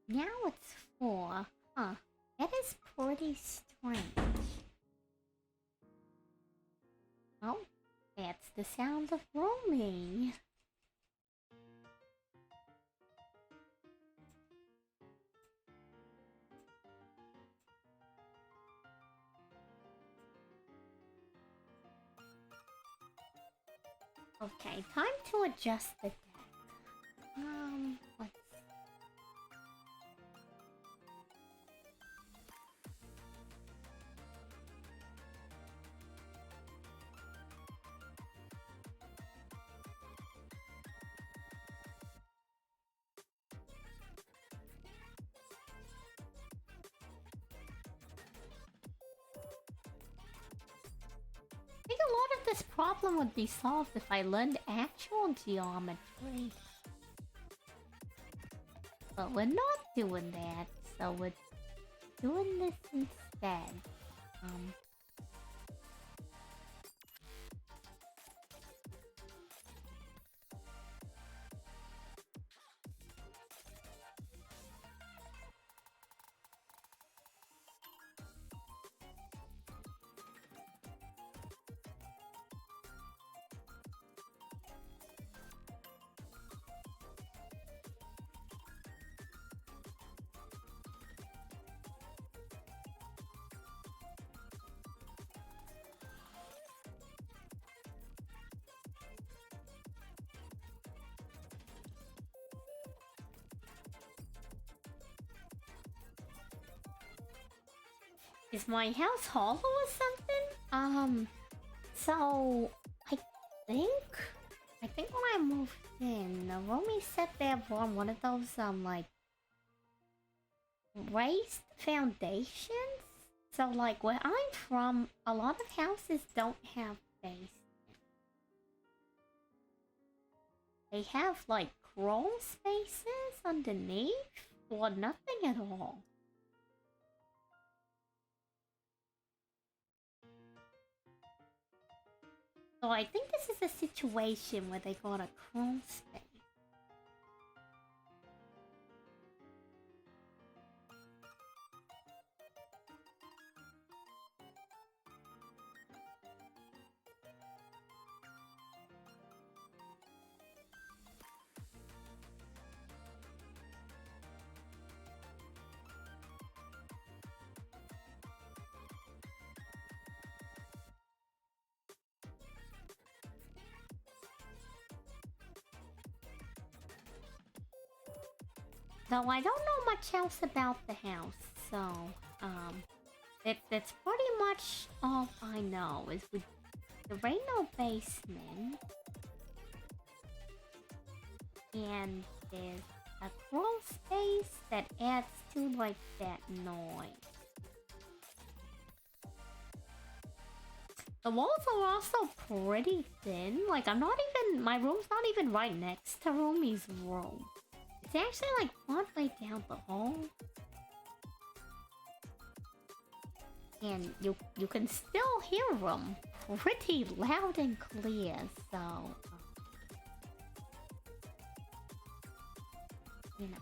Now it's 4. Huh. That is pretty strange. Oh, that's the sound of roaming. Okay, time to adjust the deck. Let's... I think a lot of this problem would be solved if I learned actual geometry. But we're not doing that, so we're doing this instead. Is my house hollow or something? So I think I think when I moved in, Romy said they have one of those like raised foundations. So like where I'm from, a lot of houses don't have base. They have like crawl spaces underneath or nothing at all. So I think this is a situation where they got a crawl space. Though I don't know much else about the house, so that's pretty much all I know. Is with there ain't no basement, and there's a crawl space that adds to like that noise. The walls are also pretty thin. Like I'm not even my room's not even right next to Romy's room. It's actually like partway down the hall. And you can still hear them pretty loud and clear, so you know.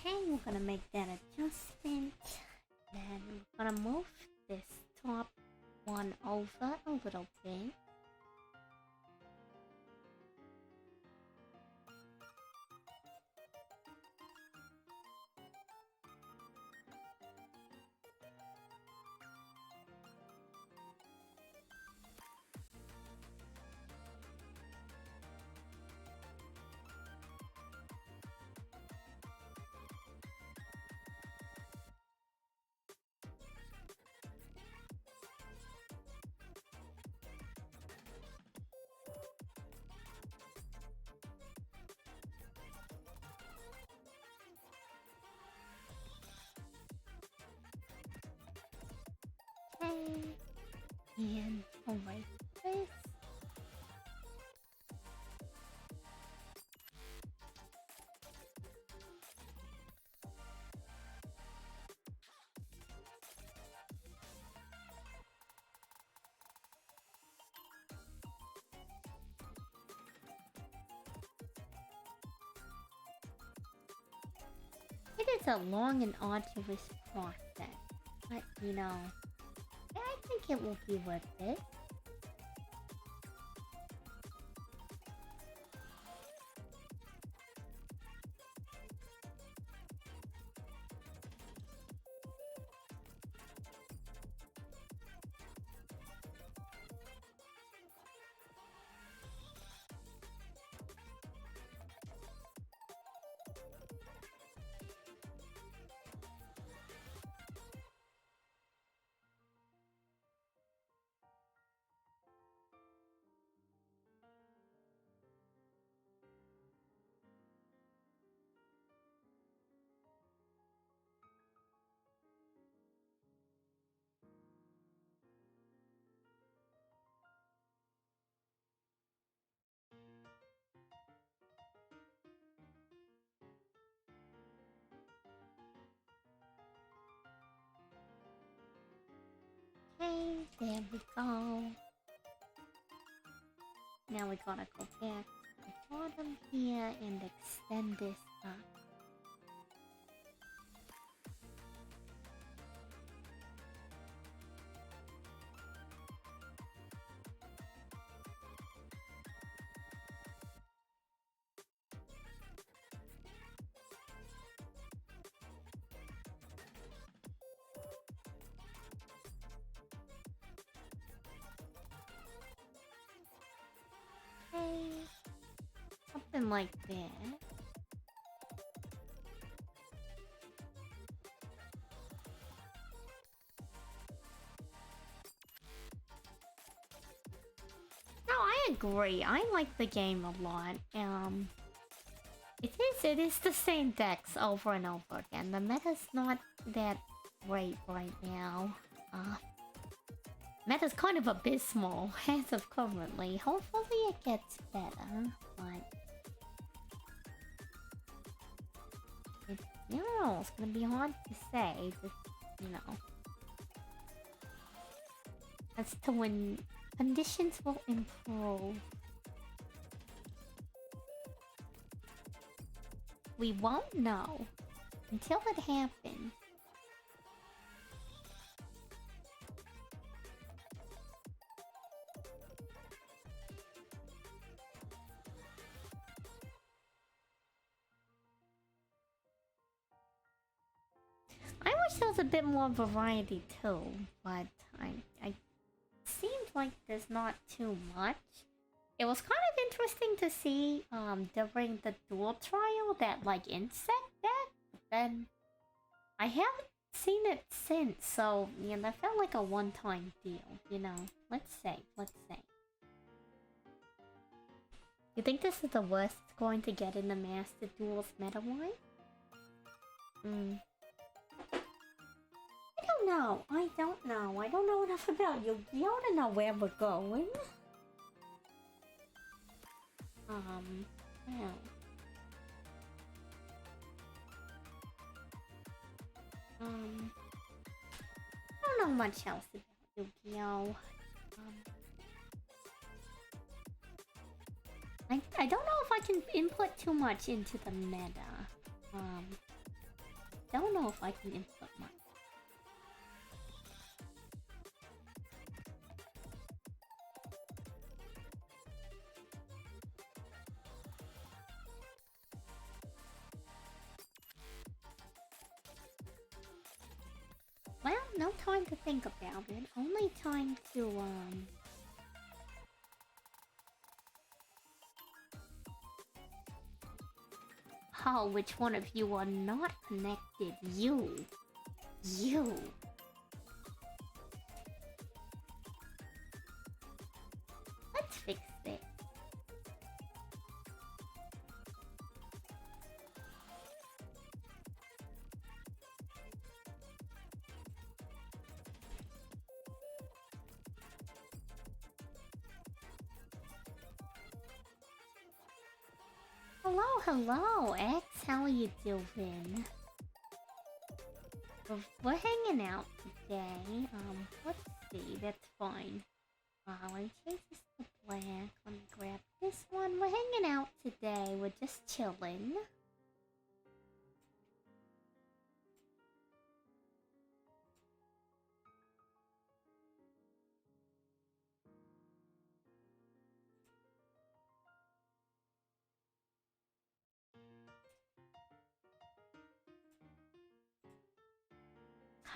Okay, we're gonna make that adjustment. Then we're gonna move this top one over a little bit. Okay, and alright this. It is a long and arduous process, but you know, I think it will be worth it. Okay, there we go. Now we gotta go back to the bottom here and extend this up. Okay, something like that. No, I agree. I like the game a lot. It is the same decks over and over again. The meta's not that great right now. Meta's kind of abysmal as of currently. Hopefully it gets better, but it's gonna be hard to say. Just, you know, as to when conditions will improve. We won't know until it happens. I wish there was a bit more variety too, but I seemed like there's not too much. It was kind of interesting to see during the dual trial that like insect deck, but then I haven't seen it since, so yeah, that felt like a one-time deal, you know. Let's say. You think this is the worst it's going to get in the Master Duels meta-wise? I don't know. I don't know enough about Yu-Gi-Oh to know where we're going. Yeah. I don't know much else about Yu-Gi-Oh. I don't know if I can input too much into the meta. Don't know if I can input much. Well, no time to think about it. Only time to, Oh, which one of you are not connected? You. Let's fix it. Hello, X. How are you doing? We're hanging out today. Let's see. That's fine. Let me change this to black. Let me grab this one. We're hanging out today. We're just chilling.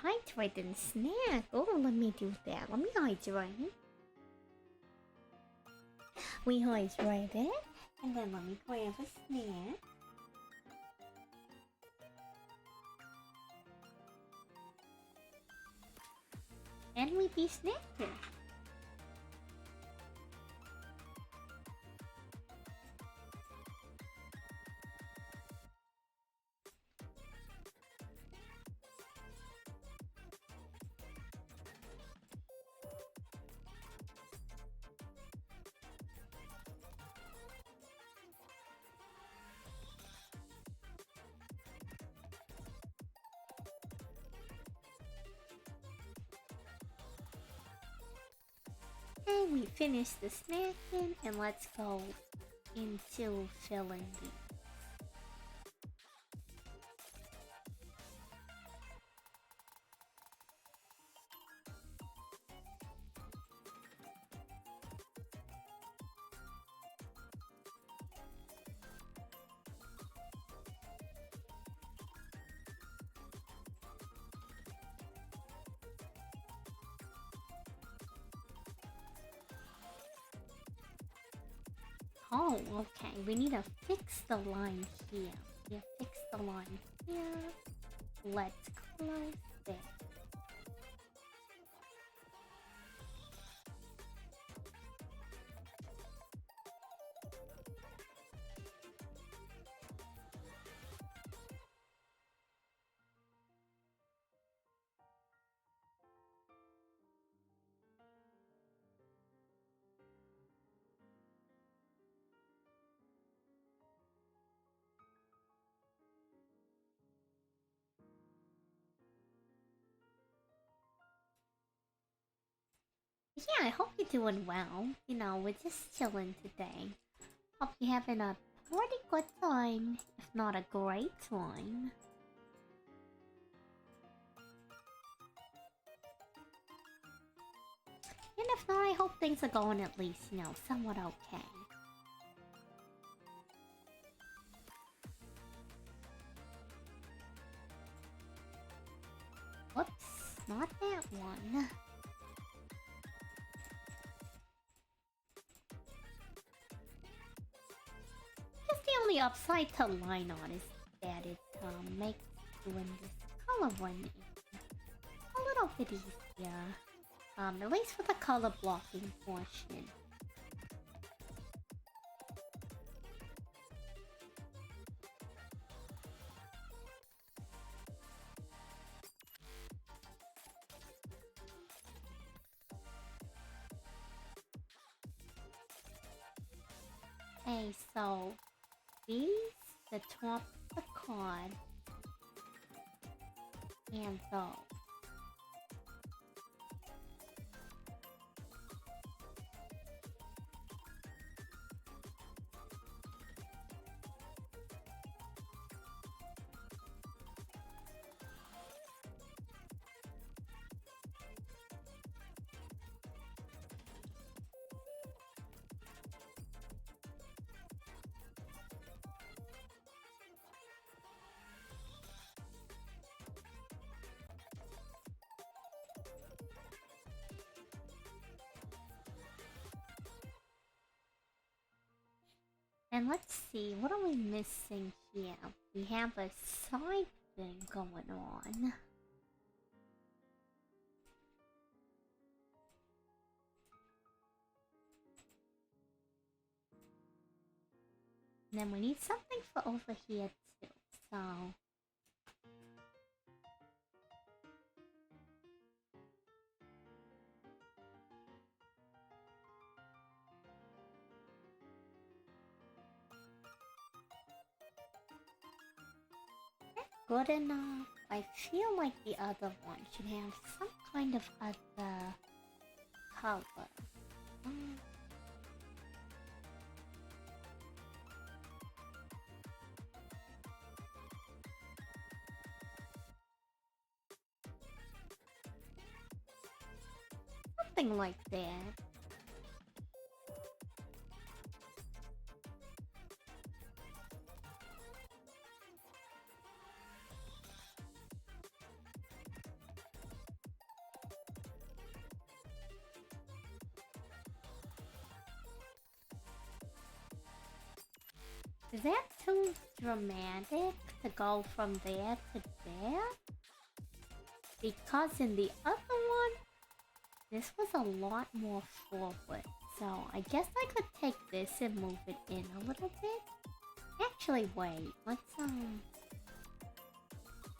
Hydrate and snack. Oh, let me do that. Let me hydrate. We hydrated. And then let me grab a snack. And we be snacking. Okay, we finished the snacking and let's go into filling the... Oh, okay. We need to fix the line here. Yeah, fix the line here. Let's close it. Yeah, I hope you're doing well. You know, we're just chilling today. Hope you're having a pretty good time, if not a great time. And if not, I hope things are going at least, you know, somewhat okay. Whoops, not that one. Just the only upside to line art is that it makes doing this coloring a little bit easier. At least for the color blocking portion. Okay, so these, the top of the card, and those. And let's see, what are we missing here? We have a side thing going on. And then we need something for over here too, so... Good enough. I feel like the other one should have some kind of other color. Something like that. Is that too dramatic to go from there to there? Because in the other one, this was a lot more forward. So I guess I could take this and move it in a little bit. Actually, wait, let's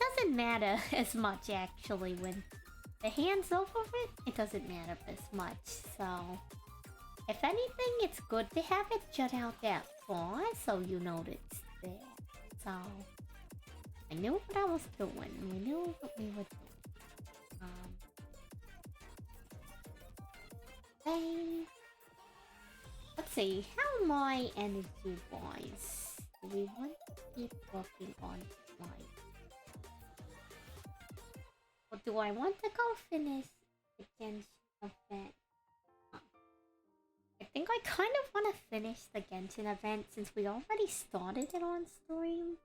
doesn't matter as much actually when the hand's over it. It doesn't matter as much, so... If anything, it's good to have it jut out that far, so you know it's there. So, I knew what I was doing. We knew what we were doing. thing. Let's see, how am I energy-wise? Do we want to keep working on life? Or do I want to go finish the Genshin event? I think I kind of want to finish the Genshin event since we already started it on stream.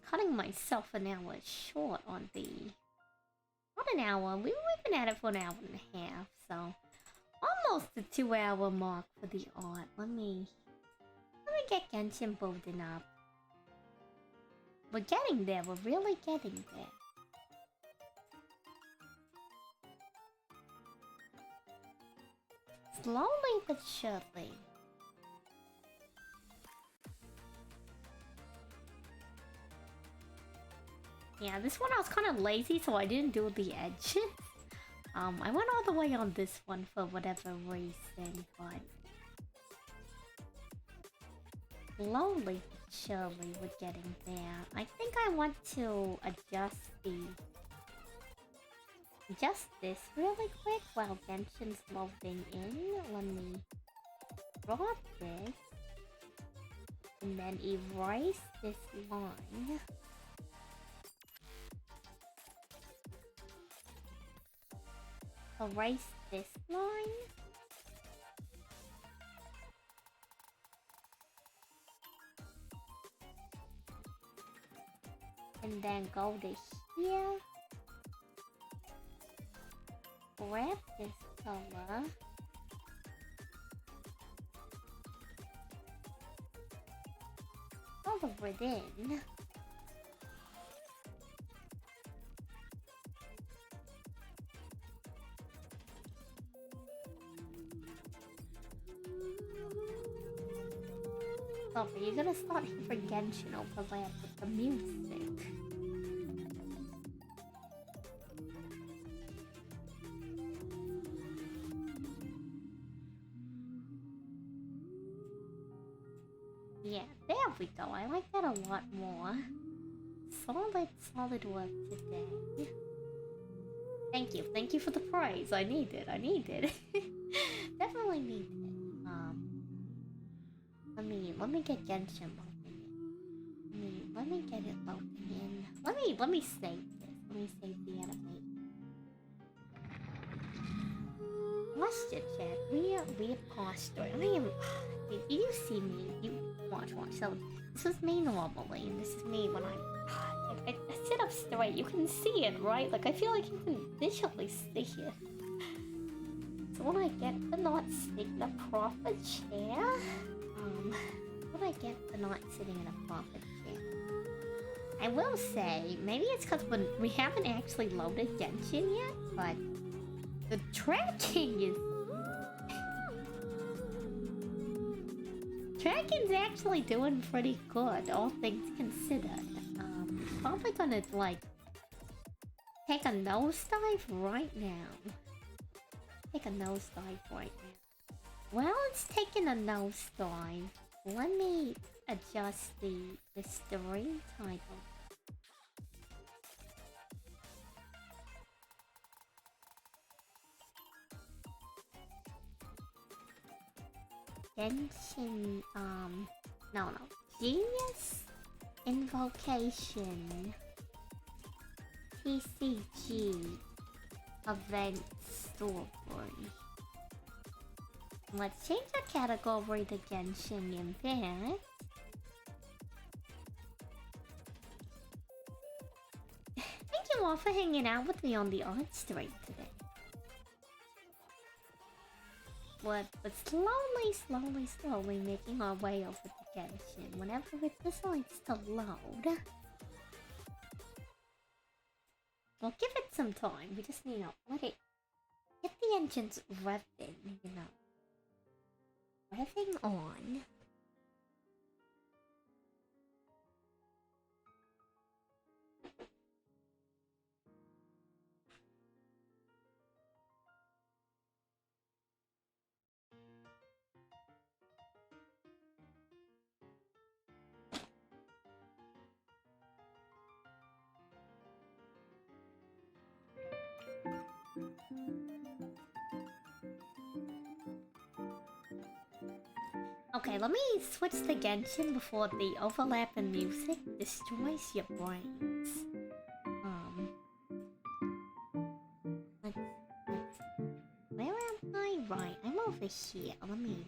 Cutting myself an hour short on the... Not an hour, we've been at it for an hour and a half, so... Almost the 2-hour mark for the art. Let me get Genshin building up. We're getting there, we're really getting there. Slowly but surely. Yeah, this one I was kind of lazy, so I didn't do the edges. I went all the way on this one for whatever reason, but... Slowly but surely we're getting there. I think I want to adjust this really quick while Genshin's loading in. Let me drop this and then erase this line. Erase this line. And then go to here. Grab this color. Color it in. Sorry, you're gonna start for Genshin overlap with the music. Yeah, there we go. I like that a lot more. Solid work today. Thank you for the praise. I need it. Definitely need it. Let me get Genshin loading in. Let me get it loading in. Let me save this. Let me save the animation. Question chat. We are posture. I am. You see me. You watch. So this is me normally, and this is me when I sit up straight. You can see it, right? Like I feel like you can visually see it. So when I get the not sitting in a proper chair, when I get the not sitting in a proper chair, I will say maybe it's because we haven't actually loaded Genshin yet, but the tracking is. Tracking's actually doing pretty good, all things considered. Probably gonna, like, take a nosedive right now. Well, it's taking a nosedive. Let me adjust the stream title. Genshin, no. Genius Invocation TCG Event Story. Let's change the category to Genshin Impact. Thank you all for hanging out with me on the art stream today. But slowly making our way over to Genshin whenever it decides to load. We'll give it some time. We just need to let it get the engines revving, revving on. Okay, let me switch to Genshin before the overlap in music destroys your brains. Let's, where am I? Right, I'm over here. Let me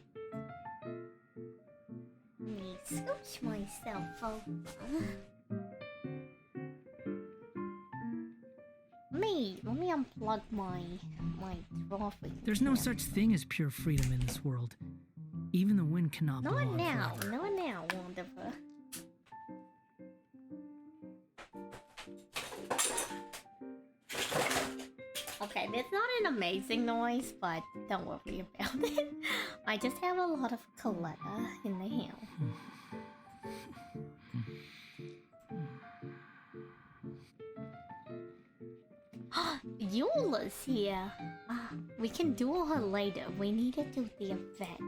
scooch myself over. Let me unplug my trophy. There's no such thing as pure freedom in this world. Even the wind cannot blow on forever. Not now, Wanderer. Okay, that's not an amazing noise, but don't worry about it. I just have a lot of clutter in the house. Eula's here. We can duel her later. We need to do the event.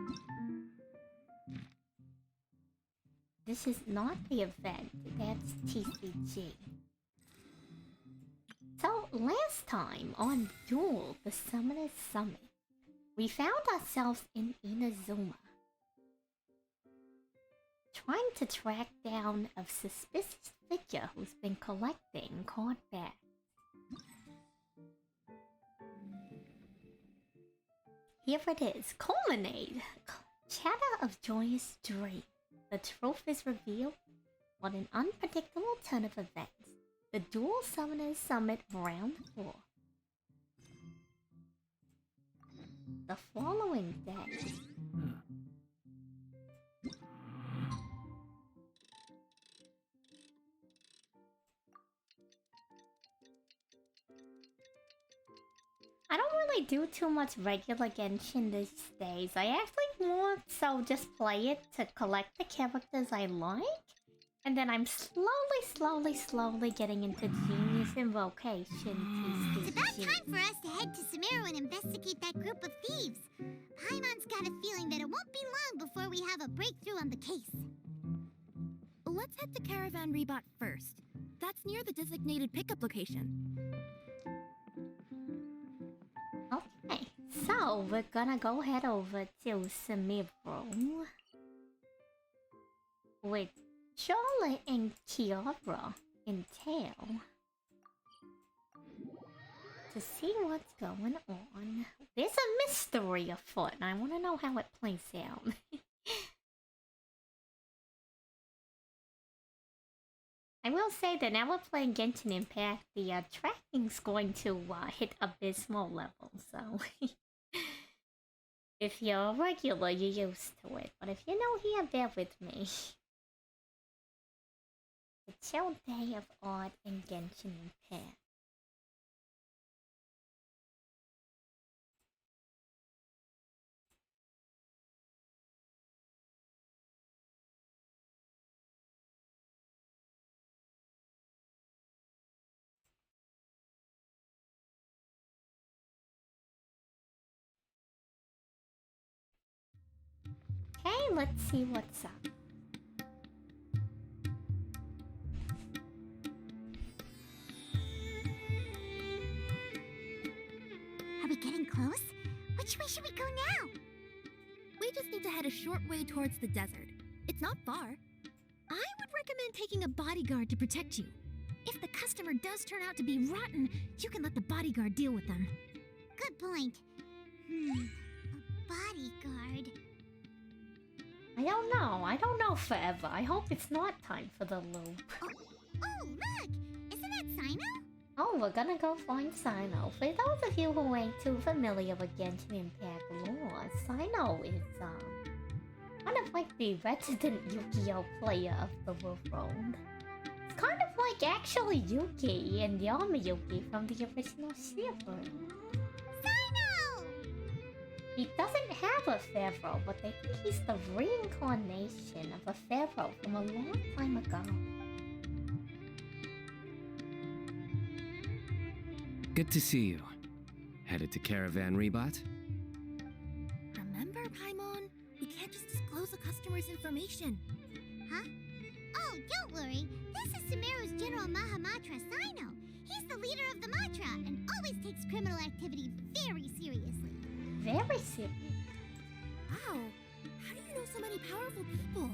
This is not the event. That's TCG. So, last time on Duel, the Summoner's Summit, we found ourselves in Inazuma, trying to track down a suspicious figure who's been collecting card backs. Here it is, culminate! Chatter of joyous dream. The truth is revealed on an unpredictable turn of events. The Dual Summoners Summit Round 4. The following day. I don't really do too much regular Genshin these days. I actually more so just play it to collect the characters I like. And then I'm slowly getting into Genius Invocation TCG. It's about time for us to head to Sumeru and investigate that group of thieves. Paimon's got a feeling that it won't be long before we have a breakthrough on the case. Let's head to Caravan Rebot first. That's near the designated pickup location. Okay, so we're gonna go head over to Sumeru with Charlotte and Kiara in tail to see what's going on. There's a mystery afoot, and I want to know how it plays out. I will say that now we're playing Genshin Impact, the tracking's going to hit abysmal levels, so if you're a regular, you're used to it. But if you're new here, bear with me. The chill day of art in Genshin Impact. Okay, let's see what's up. Are we getting close? Which way should we go now? We just need to head a short way towards the desert. It's not far. I would recommend taking a bodyguard to protect you. If the customer does turn out to be rotten, you can let the bodyguard deal with them. Good point. A bodyguard. I don't know forever. I hope it's not time for the loop. Oh, look! Isn't that Sino? Oh, we're gonna go find Sino. For those of you who ain't too familiar with Genshin Impact lore, Sino is, kind of like the resident Yu-Gi-Oh player of the world. It's kind of like actually Yuki and Yami Yuki from the original series. Sino! He doesn't have a pharaoh, but they think he's the reincarnation of a pharaoh from a long time ago. Good to see you. Headed to Caravan Rebot? Remember, Paimon? We can't just disclose a customer's information. Huh? Oh, don't worry. This is Sumeru's General Mahamatra, Sino. He's the leader of the Matra and always takes criminal activity very seriously. Very serious. Wow, How do you know so many powerful people?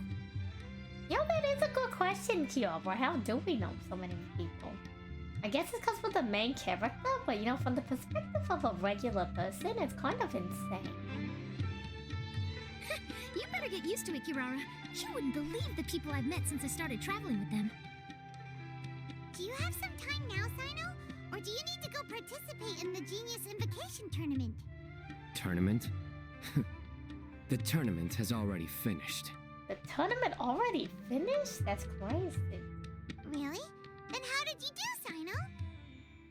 Yeah, that is a good question, Kiobra. How do we know so many people? I guess it's because we're the main character, but you know, from the perspective of a regular person, it's kind of insane. You better get used to it, Kirara. You wouldn't believe the people I've met since I started traveling with them. Do you have some time now, Sino? Or do you need to go participate in the Genius Invocation Tournament? Tournament? The tournament has already finished. The tournament already finished? That's crazy. Really? Then how did you do, Sino?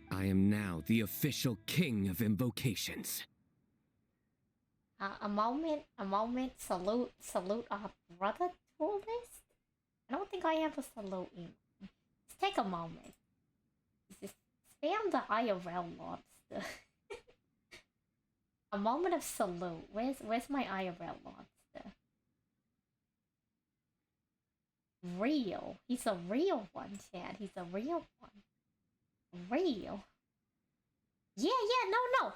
I am now the official king of invocations. A moment, salute our brother tourist? I don't think I have a salute email. Let's take a moment. Just spam the IRL lobster. A moment of salute. Where's my IRL lobster? Real. He's a real one, Chad. He's a real one. Real. Yeah, no.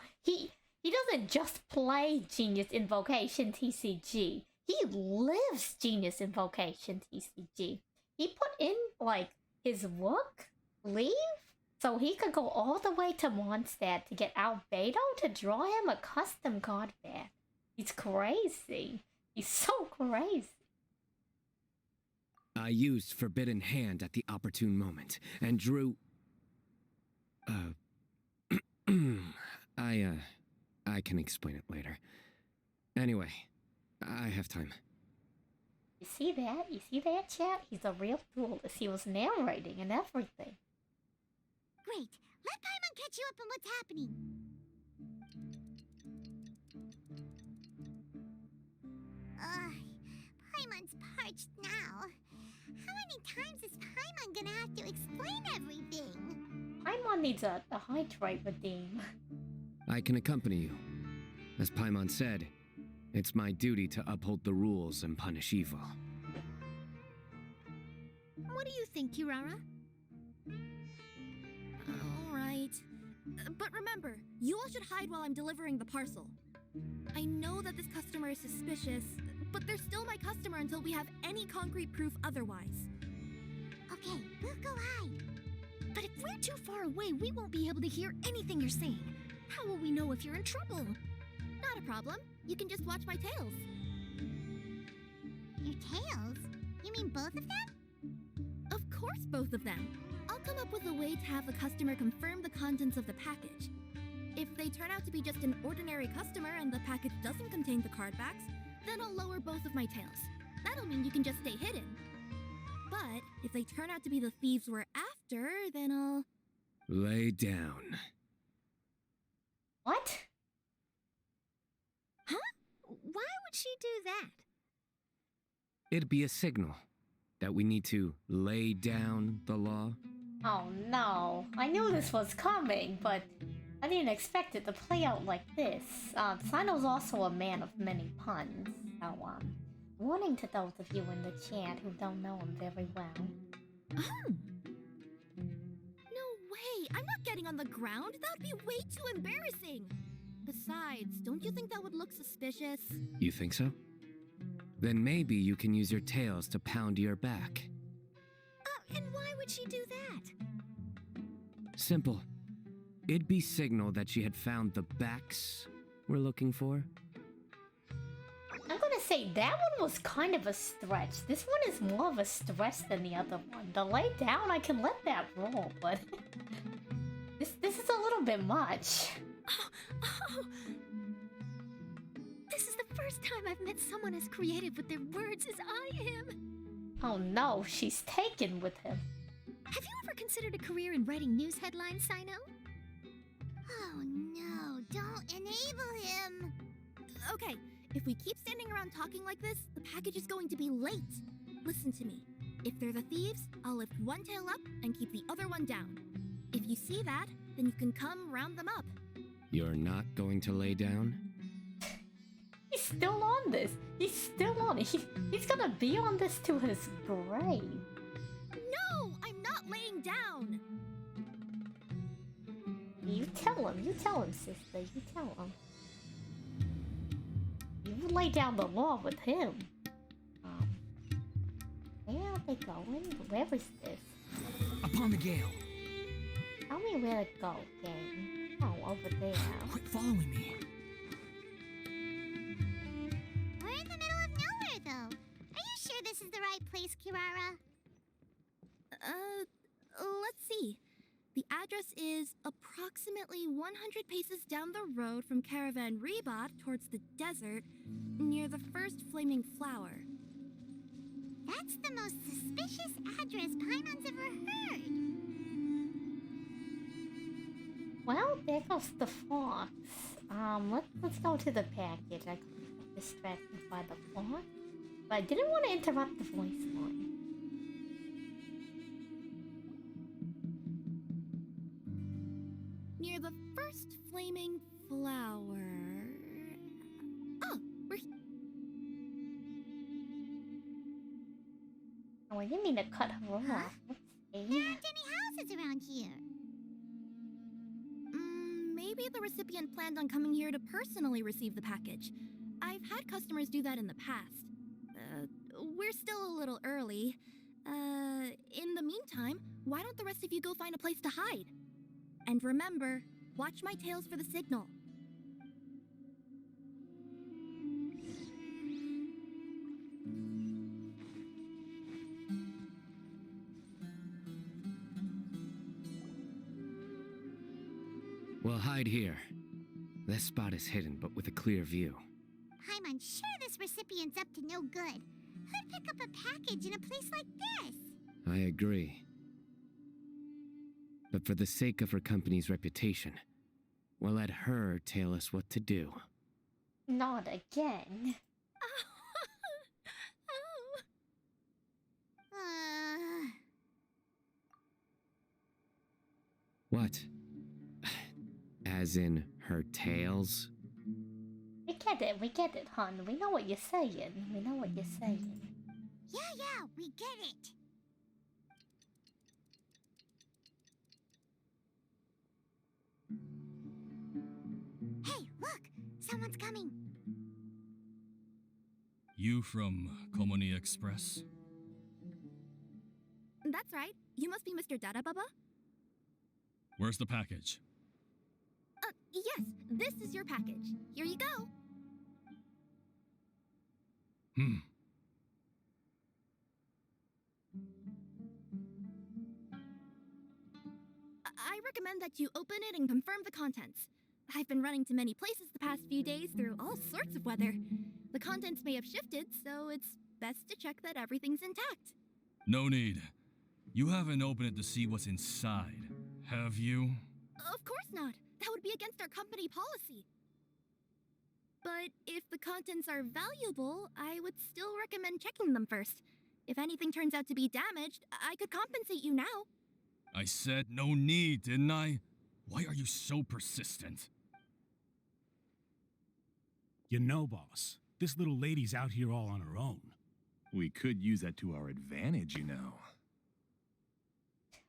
He doesn't just play Genius Invocation TCG. He lives Genius Invocation TCG. He put in, like, his work, leave, so he could go all the way to Mondstadt to get Albedo to draw him a custom card back. He's crazy. He's so crazy. I used Forbidden Hand at the opportune moment and drew... I can explain it later. Anyway, I have time. You see that? You see that, chat? He's a real duelist. He was narrating and everything. Great. Let Paimon catch you up on what's happening. Paimon's parched now. How many times is Paimon gonna have to explain everything? Paimon needs a hydrate redeem. I can accompany you. As Paimon said, it's my duty to uphold the rules and punish evil. What do you think, Kirara? Alright. But remember, you all should hide while I'm delivering the parcel. I know that this customer is suspicious, but they're still my customer until we have any concrete proof otherwise. Okay, we'll go hide. But if we're too far away, we won't be able to hear anything you're saying. How will we know if you're in trouble? Not a problem. You can just watch my tails. Your tails? You mean both of them? Of course, both of them. I'll come up with a way to have the customer confirm the contents of the package. If they turn out to be just an ordinary customer and the package doesn't contain the card backs, then I'll lower both of my tails. That'll mean you can just stay hidden. But if they turn out to be the thieves we're after, then I'll... Lay down. What? Huh? Why would she do that? It'd be a signal that we need to lay down the law. Oh no. I knew this was coming, but I didn't expect it to play out like this. Sino's also a man of many puns, so warning to those of you in the chat who don't know him very well. Oh! No way! I'm not getting on the ground! That would be way too embarrassing! Besides, don't you think that would look suspicious? You think so? Then maybe you can use your tails to pound your back. And why would she do that? Simple. It'd be signal that she had found the backs we're looking for. I'm gonna say that one was kind of a stretch. This one is more of a stretch than the other one. The lay down, I can let that roll, but this is a little bit much. Oh. This is the first time I've met someone as creative with their words as I am. Oh no, she's taken with him. Have you ever considered a career in writing news headlines, Sino? Oh no, don't enable him! Okay, if we keep standing around talking like this, the package is going to be late. Listen to me. If they're the thieves, I'll lift one tail up and keep the other one down. If you see that, then you can come round them up. You're not going to lay down? He's still on this. He's still on it. He's gonna be on this to his grave. No, I'm not laying down. You tell him, sister. You tell him. You would lay down the law with him. Where are they going? Where is this? Upon the gale. Tell me where to go, gang. Oh, over there. Quit following me. We're in the middle of nowhere, though. Are you sure this is the right place, Kirara? Let's see. The address is approximately 100 paces down the road from Caravan Reebot towards the desert, near the first flaming flower. That's the most suspicious address Paimon's ever heard. Well, there goes the fox. Let's go to the package. I got distracted by the fox, but I didn't want to interrupt the voice line. Near the first flaming flower. Oh, we're Oh, I didn't mean to cut her off. Let's There see. aren't any houses around here. Maybe the recipient planned on coming here to personally receive the package. I've had customers do that in the past. We're still a little early. In the meantime, why don't the rest of you go find a place to hide? And remember, watch my tails for the signal. We'll hide here. This spot is hidden, but with a clear view. Paimon's sure this recipient's up to no good. Who'd pick up a package in a place like this? I agree. But for the sake of her company's reputation, we'll let her tell us what to do. Not again. Oh. What? As in her tails? We get it, hon. We know what you're saying. We know what you're saying. Yeah, we get it. Hey, look! Someone's coming. You from Komoni Express? That's right. You must be Mr. Dada Baba? Where's the package? Yes, this is your package. Here you go. I recommend that you open it and confirm the contents. I've been running to many places the past few days through all sorts of weather. The contents may have shifted, so it's best to check that everything's intact. No need. You haven't opened it to see what's inside, have you? Of course not. That would be against our company policy. But if the contents are valuable, I would still recommend checking them first. If anything turns out to be damaged, I could compensate you now. I said no need, didn't I? Why are you so persistent? You know, boss, this little lady's out here all on her own. We could use that to our advantage, you know.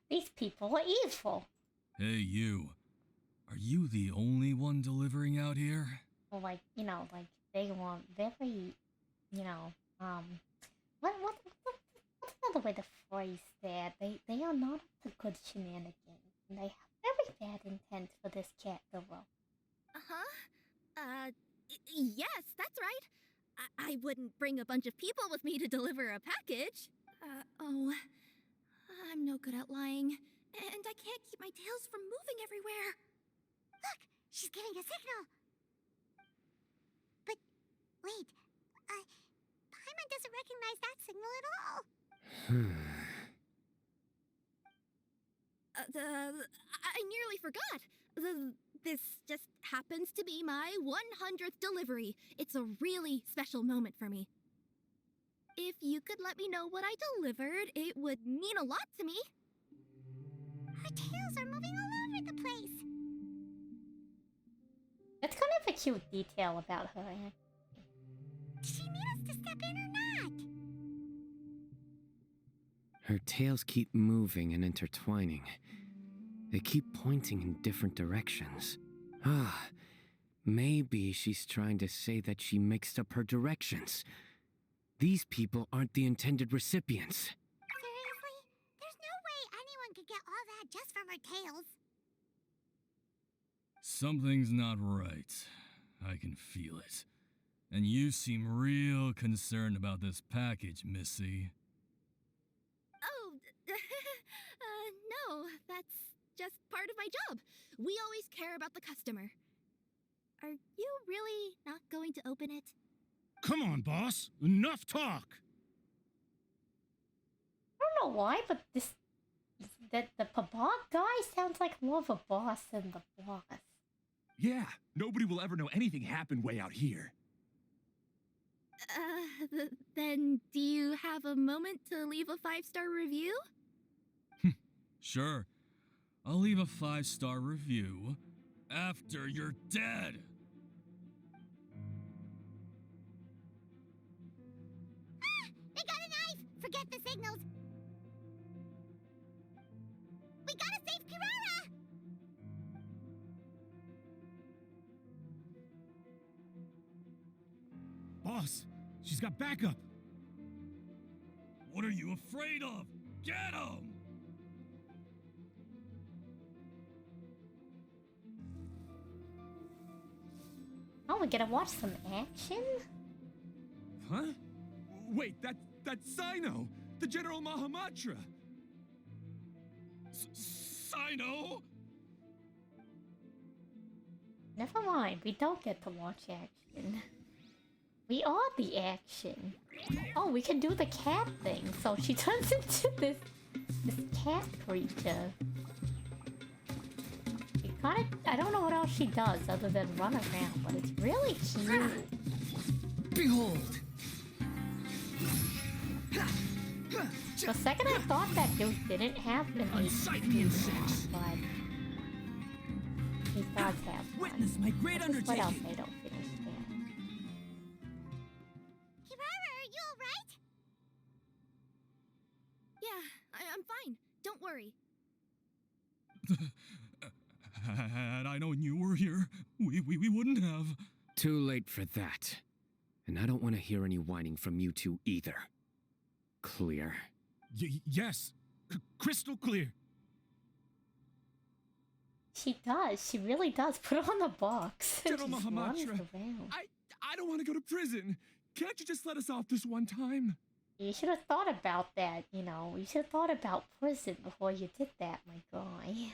These people are evil. Hey, you. Are you the only one delivering out here? Well, like, you know, like, they want very, you know, what's another way to phrase that? They are not up to good shenanigans, and they have very bad intent for this cat girl. Yes, that's right. I wouldn't bring a bunch of people with me to deliver a package. I'm no good at lying, and I can't keep my tails from moving everywhere. Look, she's giving a signal. But wait, Paimon doesn't recognize that signal at all. I nearly forgot. This just happens to be my 100th delivery. It's a really special moment for me. If you could let me know what I delivered, it would mean a lot to me. Her tails are moving all over the place. It's kind of a cute detail about her. Does she need us to step in or not? Her tails keep moving and intertwining. They keep pointing in different directions. Maybe she's trying to say that she mixed up her directions. These people aren't the intended recipients. Seriously? There's no way anyone could get all that just from her tails. Something's not right. I can feel it. And you seem real concerned about this package, Missy. Oh, no, that's just part of my job. We always care about the customer. Are you really not going to open it? Come on, boss. Enough talk. I don't know why, but the Pabot guy sounds like more of a boss than the boss. Yeah, nobody will ever know anything happened way out here. Then do you have a moment to leave a 5-star review? Sure. I'll leave a 5-star review after you're dead. Ah! They got a knife! Forget the signals. We gotta save Kirara! Boss, she's got backup. What are you afraid of? Get him! Oh, we gotta watch some action? Huh? Wait, that's Sino, the General Mahamatra. Sino? Never mind, we don't get to watch action. We are the action. Oh, we can do the cat thing. So she turns into this cat creature. She kind of, I don't know what else she does other than run around, but it's really cute. Behold! For a second I thought that dude didn't have an Unsightly insects! but he does have one. Witness my great This is what else undertaking! they don't finish there. Kirara, are you alright? Yeah, I'm fine. Don't worry. Had I known you were here, we wouldn't have. Too late for that. And I don't want to hear any whining from you two either. Clear? Yes. Crystal clear. She does. She really does. Put her on the box. and General just runs Mahamatra, around. I don't want to go to prison. Can't you just let us off this one time? You should have thought about that, you know. You should have thought about prison before you did that, my guy.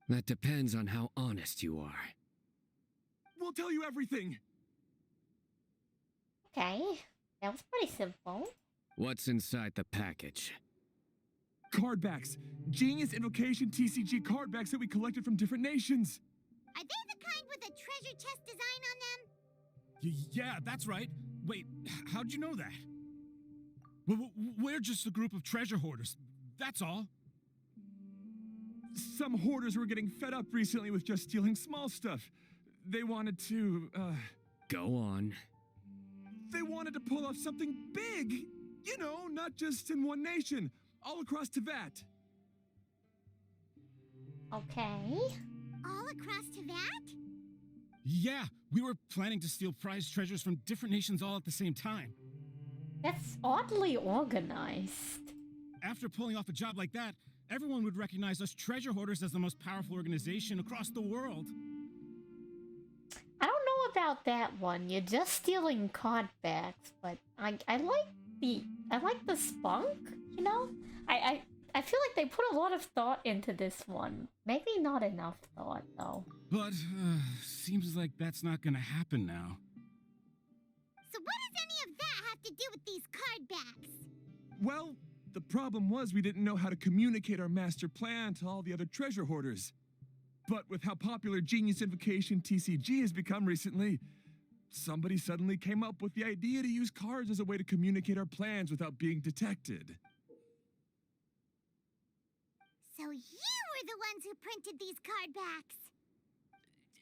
That depends on how honest you are. We'll tell you everything. Okay. That was pretty simple. What's inside the package? Card backs. Genius Invocation TCG card backs that we collected from different nations. Are they the kind with a treasure chest design on them? Yeah, that's right. Wait, how'd you know that? We're just a group of treasure hoarders. That's all. Some hoarders were getting fed up recently with just stealing small stuff. They wanted to, Go on. They wanted to pull off something big. You know, not just in one nation, all across Tibet. Okay. All across Tibet? Yeah, we were planning to steal prized treasures from different nations all at the same time. That's oddly organized. After pulling off a job like that, everyone would recognize us treasure hoarders as the most powerful organization across the world. I don't know about that one. You're just stealing card backs, but I like the spunk, you know? I feel like they put a lot of thought into this one. Maybe not enough thought, though. But, seems like that's not gonna happen now. So what does any of that have to do with these card backs? Well, the problem was we didn't know how to communicate our master plan to all the other treasure hoarders. But with how popular Genius Invocation TCG has become recently, somebody suddenly came up with the idea to use cards as a way to communicate our plans without being detected. So you were the ones who printed these card backs.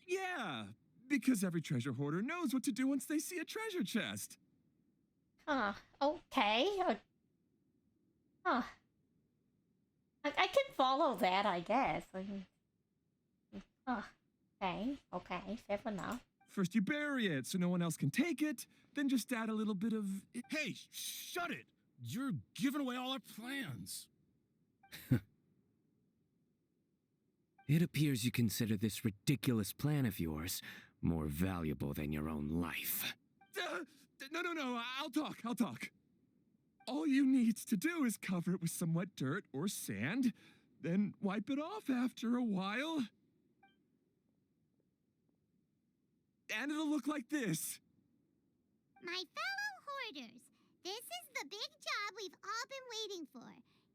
Yeah, because every treasure hoarder knows what to do once they see a treasure chest. Huh. Okay. Huh. I can follow that, I guess. Huh. Okay. Okay. Fair enough. First you bury it so no one else can take it, then just add a little bit of... Hey, shut it! You're giving away all our plans. It appears you consider this ridiculous plan of yours more valuable than your own life. No, I'll talk. All you need to do is cover it with some wet dirt or sand, then wipe it off after a while. And it'll look like this. My fellow hoarders, this is the big job we've all been waiting for.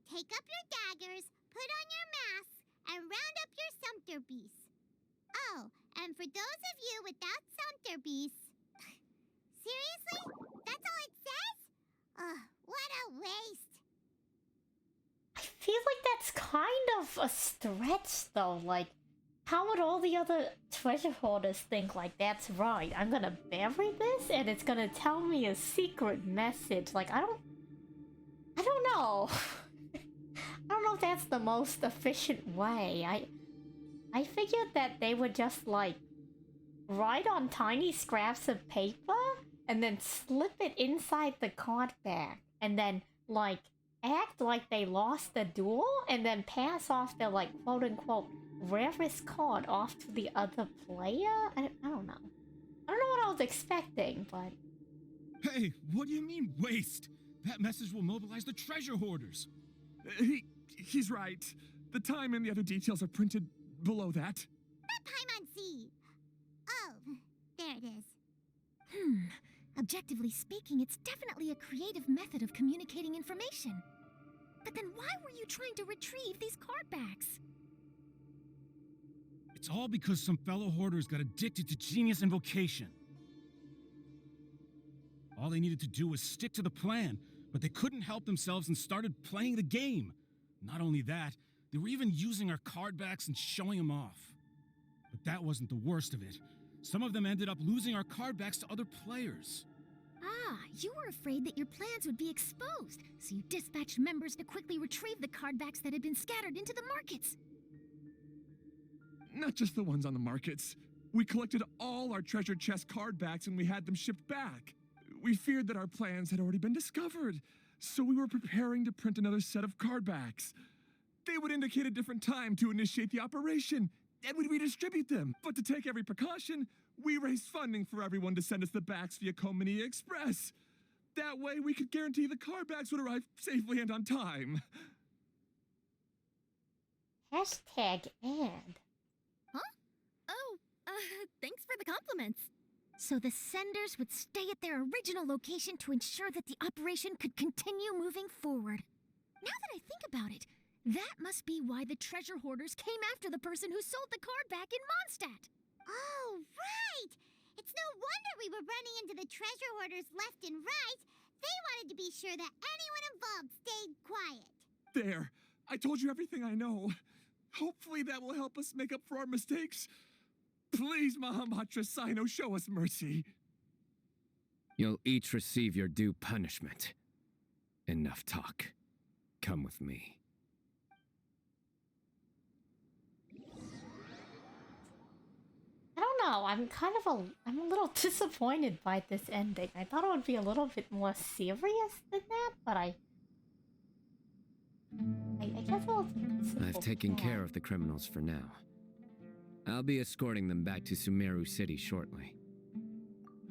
Take up your daggers, put on your masks, and round up your sumpter beasts. Oh, and for those of you without sumpter beasts... Seriously? That's all it says? Ugh, what a waste. I feel like that's kind of a stretch, though. Like, how would all the other treasure hoarders think, like, that's right, I'm gonna bury this and it's gonna tell me a secret message? Like, I don't know. I don't know if that's the most efficient way. I figured that they would just, like, write on tiny scraps of paper and then slip it inside the card bag and then, like, act like they lost the duel and then pass off their, like, quote-unquote rarest card off to the other player? I don't know. I don't know what I was expecting, but... Hey, what do you mean, waste? That message will mobilize the treasure hoarders. He's right. The time and the other details are printed below that. That Paimon see. Oh, there it is. Objectively speaking, it's definitely a creative method of communicating information. But then why were you trying to retrieve these card backs? It's all because some fellow hoarders got addicted to Genius Invocation. All they needed to do was stick to the plan, but they couldn't help themselves and started playing the game. Not only that, they were even using our card backs and showing them off. But that wasn't the worst of it. Some of them ended up losing our card backs to other players. Ah, you were afraid that your plans would be exposed, so you dispatched members to quickly retrieve the card backs that had been scattered into the markets. Not just the ones on the markets. We collected all our treasure chest card backs and we had them shipped back. We feared that our plans had already been discovered, so we were preparing to print another set of card backs. They would indicate a different time to initiate the operation, and we'd redistribute them. But to take every precaution, we raised funding for everyone to send us the backs via Komini Express. That way, we could guarantee the card backs would arrive safely and on time. Hashtag ad. Thanks for the compliments. So the senders would stay at their original location to ensure that the operation could continue moving forward. Now that I think about it, that must be why the treasure hoarders came after the person who sold the card back in Mondstadt. Oh, right! It's no wonder we were running into the treasure hoarders left and right. They wanted to be sure that anyone involved stayed quiet. There. I told you everything I know. Hopefully that will help us make up for our mistakes. Please, Mahamatra Sino, show us mercy. You'll each receive your due punishment. Enough talk. Come with me. I don't know, I'm a little disappointed by this ending. I thought it would be a little bit more serious than that, but I guess it was a simple I've taken plan. care of the criminals for now. I'll be escorting them back to Sumeru City shortly.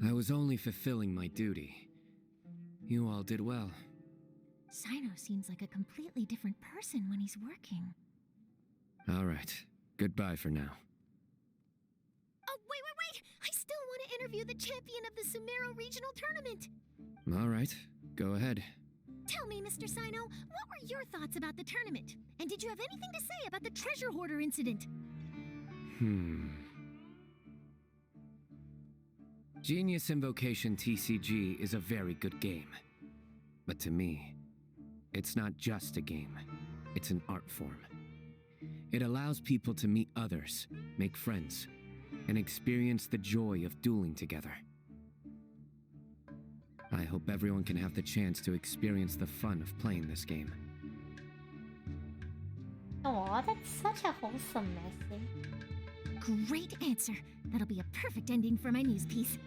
I was only fulfilling my duty. You all did well. Sino seems like a completely different person when he's working. All right. Goodbye for now. Oh, wait! I still want to interview the champion of the Sumeru Regional Tournament. All right. Go ahead. Tell me, Mr. Sino, what were your thoughts about the tournament? And did you have anything to say about the treasure hoarder incident? Genius Invocation TCG is a very good game. But to me, it's not just a game. It's an art form. It allows people to meet others, make friends, and experience the joy of dueling together. I hope everyone can have the chance to experience the fun of playing this game. Aw, that's such a wholesome message. Great answer. That'll be a perfect ending for my news piece.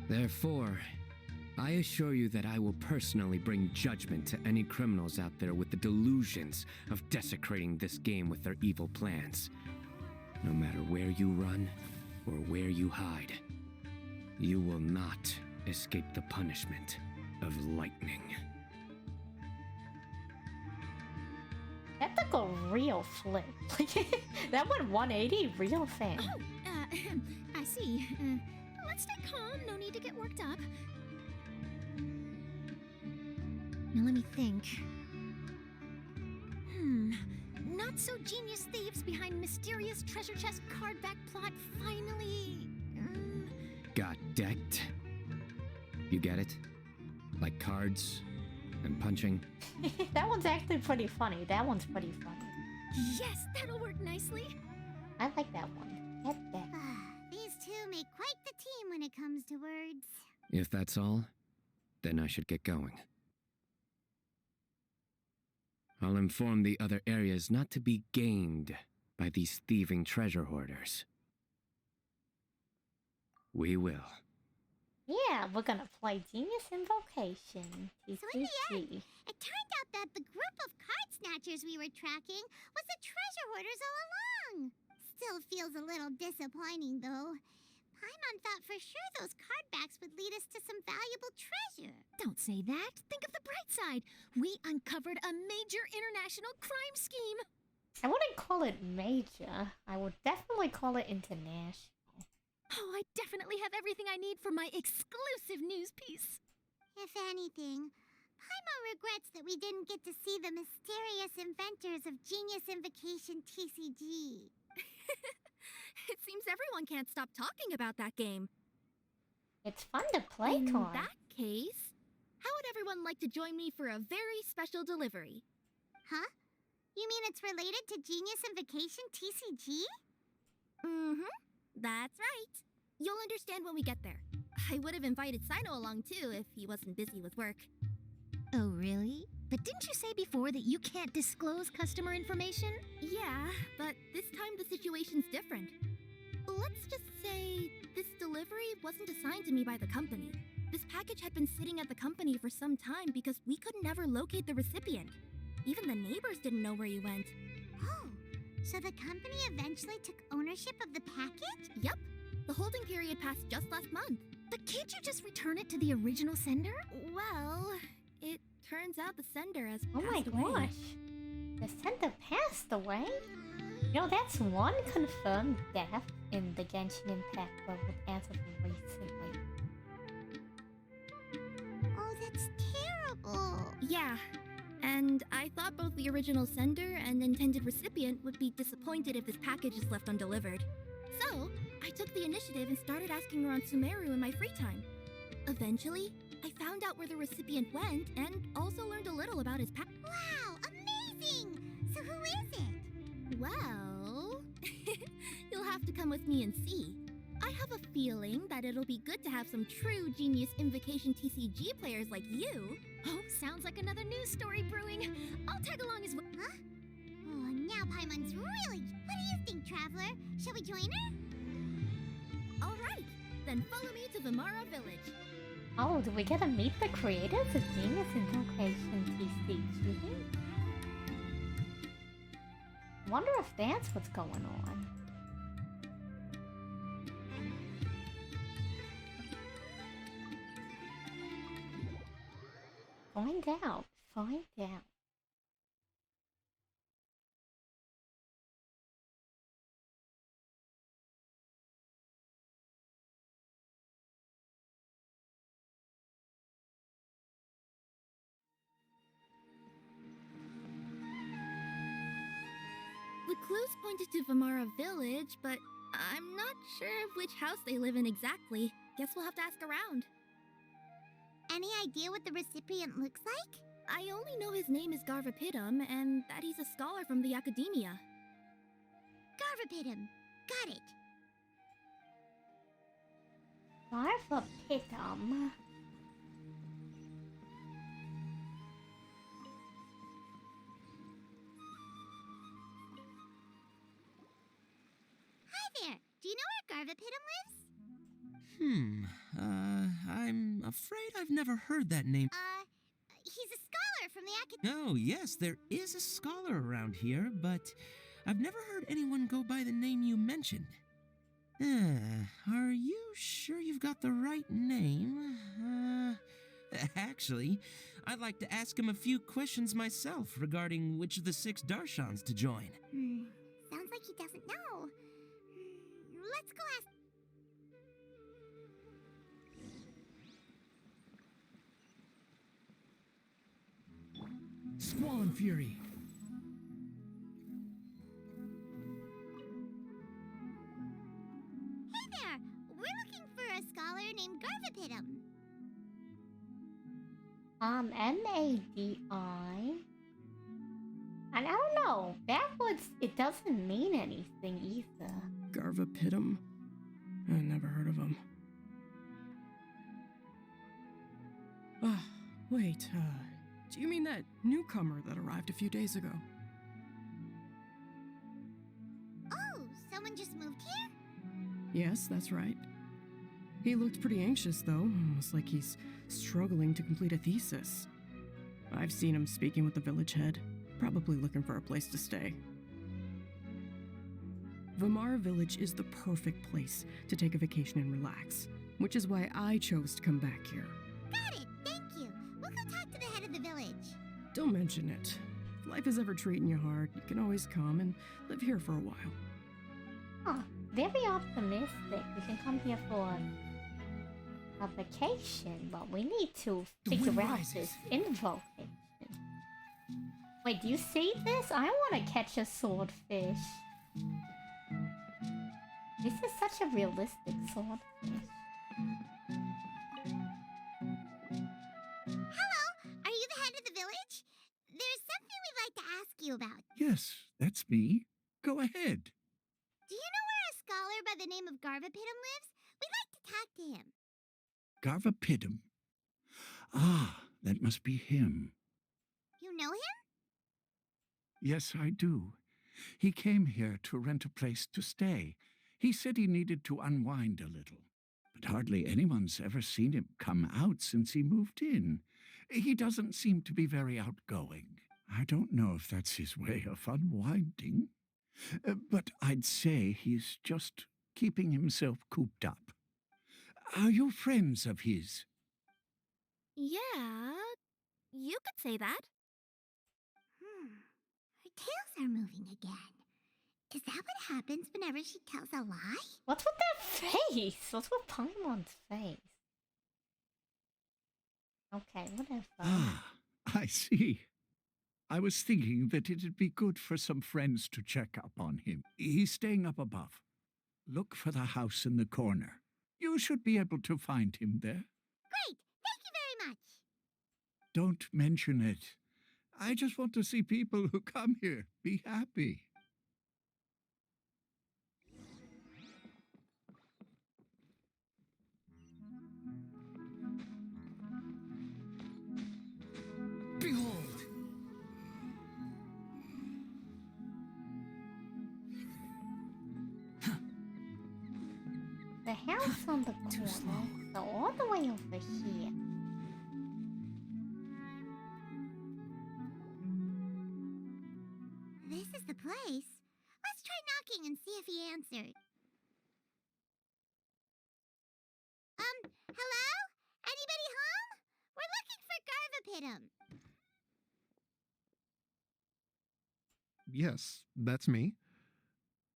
Therefore, I assure you that I will personally bring judgment to any criminals out there with the delusions of desecrating this game with their evil plans. No matter where you run or where you hide, you will not escape the punishment of lightning. That took a real flip. That went 180 real fast. Oh, I see. Let's stay calm. No need to get worked up. Now let me think. Not so genius thieves behind mysterious treasure chest card back plot finally. Got decked? You get it? Like cards and punching? That one's actually pretty funny. That one's pretty funny. Yes, that'll work nicely. I like that one. Get that. These two make quite the team when it comes to words. If that's all, then I should get going. I'll inform the other areas not to be gained by these thieving treasure hoarders. We will. Yeah, we're gonna play Genius Invocation. So in the end, it turned out that the group of card snatchers we were tracking was the treasure hoarders all along. Still feels a little disappointing, though. Paimon thought for sure those card backs would lead us to some valuable treasure. Don't say that. Think of the bright side. We uncovered a major international crime scheme. I wouldn't call it major. I would definitely call it international. Oh, I definitely have everything I need for my exclusive news piece. If anything, Paimon regrets that we didn't get to see the mysterious inventors of Genius Invocation TCG. It seems everyone can't stop talking about that game. It's fun to play, In Con. that case, how would everyone like to join me for a very special delivery? Huh? You mean it's related to Genius Invocation TCG? Mm-hmm. That's right. You'll understand when we get there. I would have invited Sino along too if he wasn't busy with work. Oh, really? But didn't you say before that you can't disclose customer information? Yeah, but this time the situation's different. Let's just say this delivery wasn't assigned to me by the company. This package had been sitting at the company for some time because we could never locate the recipient. Even the neighbors didn't know where he went. Oh, so the company eventually took ownership of the package? Yep. The holding period passed just last month. But can't you just return it to the original sender? Well, it turns out the sender has Oh my passed away. gosh. The sender passed away? You know, that's one confirmed death in the Genshin Impact world as of recently. Oh, that's terrible. Yeah. And I thought both the original sender and intended recipient would be disappointed if this package is left undelivered. So, I took the initiative and started asking around Sumeru in my free time. Eventually, I found out where the recipient went and also learned a little about his package. Wow, amazing! So who is it? Well, you'll have to come with me and see. I have a feeling that it'll be good to have some true Genius Invocation TCG players like you. Oh, sounds like another news story brewing. I'll tag along as well. Huh? Oh, now Paimon's really... What do you think, Traveler? Shall we join her? All right, then follow me to Vimara Village. Oh, do we get to meet the creators of Genius Invocation TCG? Wonder if that's what's going on. Find out. Find out. The clues pointed to Vimara Village, but I'm not sure of which house they live in exactly. Guess we'll have to ask around. Any idea what the recipient looks like? I only know his name is Garvapidum and that he's a scholar from the academia. Garvapidum. Got it. Garvapidum. Hi there. Do you know where Garvapitum lives? I'm afraid I've never heard that name. He's a scholar from the academy. Oh, yes, there is a scholar around here, but I've never heard anyone go by the name you mentioned. Are you sure you've got the right name? Actually, I'd like to ask him a few questions myself regarding which of the 6 Darshans to join. Sounds like he doesn't know. Let's go ask. Squall and Fury. Hey there! We're looking for a scholar named Garvapitum. M-A-D-I. And I don't know, backwards, it doesn't mean anything either. Garvapitum? I never heard of him. Wait, do you mean that newcomer that arrived a few days ago? Oh, someone just moved here? Yes, that's right. He looked pretty anxious, though, almost like he's struggling to complete a thesis. I've seen him speaking with the village head, probably looking for a place to stay. Vamar Village is the perfect place to take a vacation and relax, which is why I chose to come back here. Got it, thank you. We'll go talk to the head of the village. Don't mention it. If life is ever treating you hard, you can always come and live here for a while. Huh, very optimistic. We can come here for a vacation, but we need to figure out this invocation. Wait, do you see this? I want to catch a swordfish. This is such a realistic swordfish. Hello, are you the head of the village? There's something we'd like to ask you about. Yes, that's me. Go ahead. Do you know where a scholar by the name of Garvapitum lives? We'd like to talk to him. Garvapitum. Ah, that must be him. You know him? Yes, I do. He came here to rent a place to stay. He said he needed to unwind a little. But hardly anyone's ever seen him come out since he moved in. He doesn't seem to be very outgoing. I don't know if that's his way of unwinding. But I'd say he's just keeping himself cooped up. Are you friends of his? Yeah, you could say that. Her tails are moving again. Is that what happens whenever she tells a lie? What's with that face? What's with Paimon's face? Okay, whatever. Ah, I see. I was thinking that it'd be good for some friends to check up on him. He's staying up above. Look for the house in the corner. You should be able to find him there. Great! Thank you very much! Don't mention it. I just want to see people who come here be happy. Behold! The house on the corner, so all the way over here. This is the place. Let's try knocking and see if he answered. Hello? Anybody home? We're looking for Garvapitum. Yes, that's me.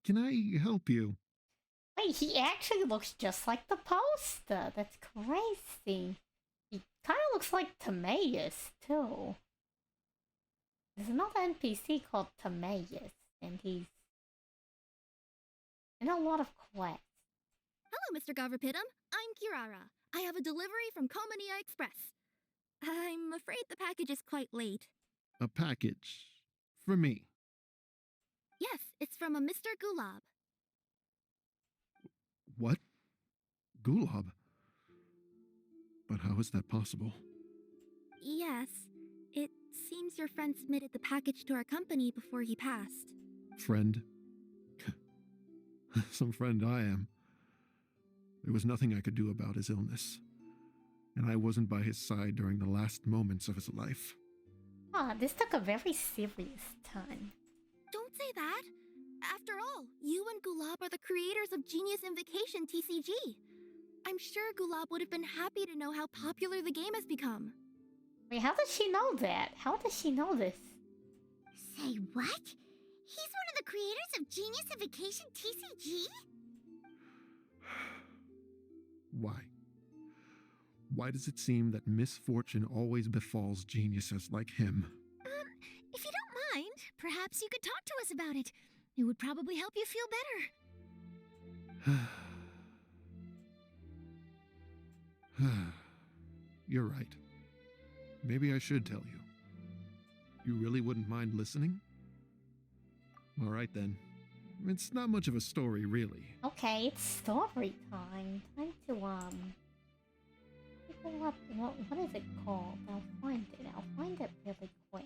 Can I help you? Wait, he actually looks just like the poster. That's crazy. He kind of looks like Timaeus, too. There's another NPC called Timaeus, and he's in a lot of quests. Hello, Mr. Garvapitum. I'm Kirara. I have a delivery from Komania Express. I'm afraid the package is quite late. A package. For me. Yes, it's from a Mr. Gulab. What? Gulab? But how is that possible? Yes, it seems your friend submitted the package to our company before he passed. Friend? Some friend I am. There was nothing I could do about his illness, and I wasn't by his side during the last moments of his life. Ah, this took a very serious turn. Don't say that. After all, you and Gulab are the creators of Genius Invocation TCG. I'm sure Gulab would have been happy to know how popular the game has become. Wait, how does she know that? How does she know this? Say what? He's one of the creators of Genius Invocation TCG? Why? Why does it seem that misfortune always befalls geniuses like him? If you don't mind, perhaps you could talk to us about it. It would probably help you feel better. You're right. Maybe I should tell you. You really wouldn't mind listening? All right then. It's not much of a story, really. Okay, it's story time. Time to pull up. What is it called? I'll find it. I'll find it really quick.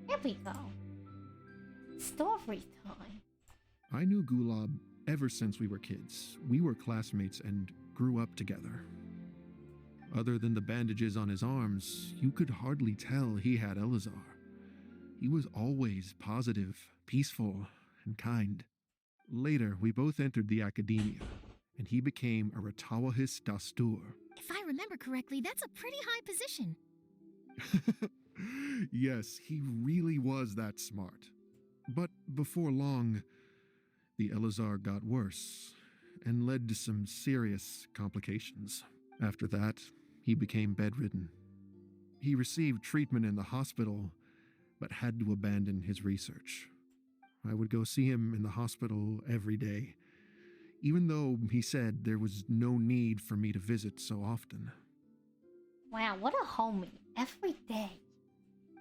There we go. Story time. I knew Gulab ever since we were kids. We were classmates and grew up together. Other than the bandages on his arms, you could hardly tell he had Elazar. He was always positive, peaceful, and kind. Later, we both entered the academia, and he became a Ratawahis Dastur. If I remember correctly, that's a pretty high position. Yes, he really was that smart. But before long, the Elazar got worse and led to some serious complications. After that, he became bedridden. He received treatment in the hospital, but had to abandon his research. I would go see him in the hospital every day, even though he said there was no need for me to visit so often. Wow, what a homie. Every day.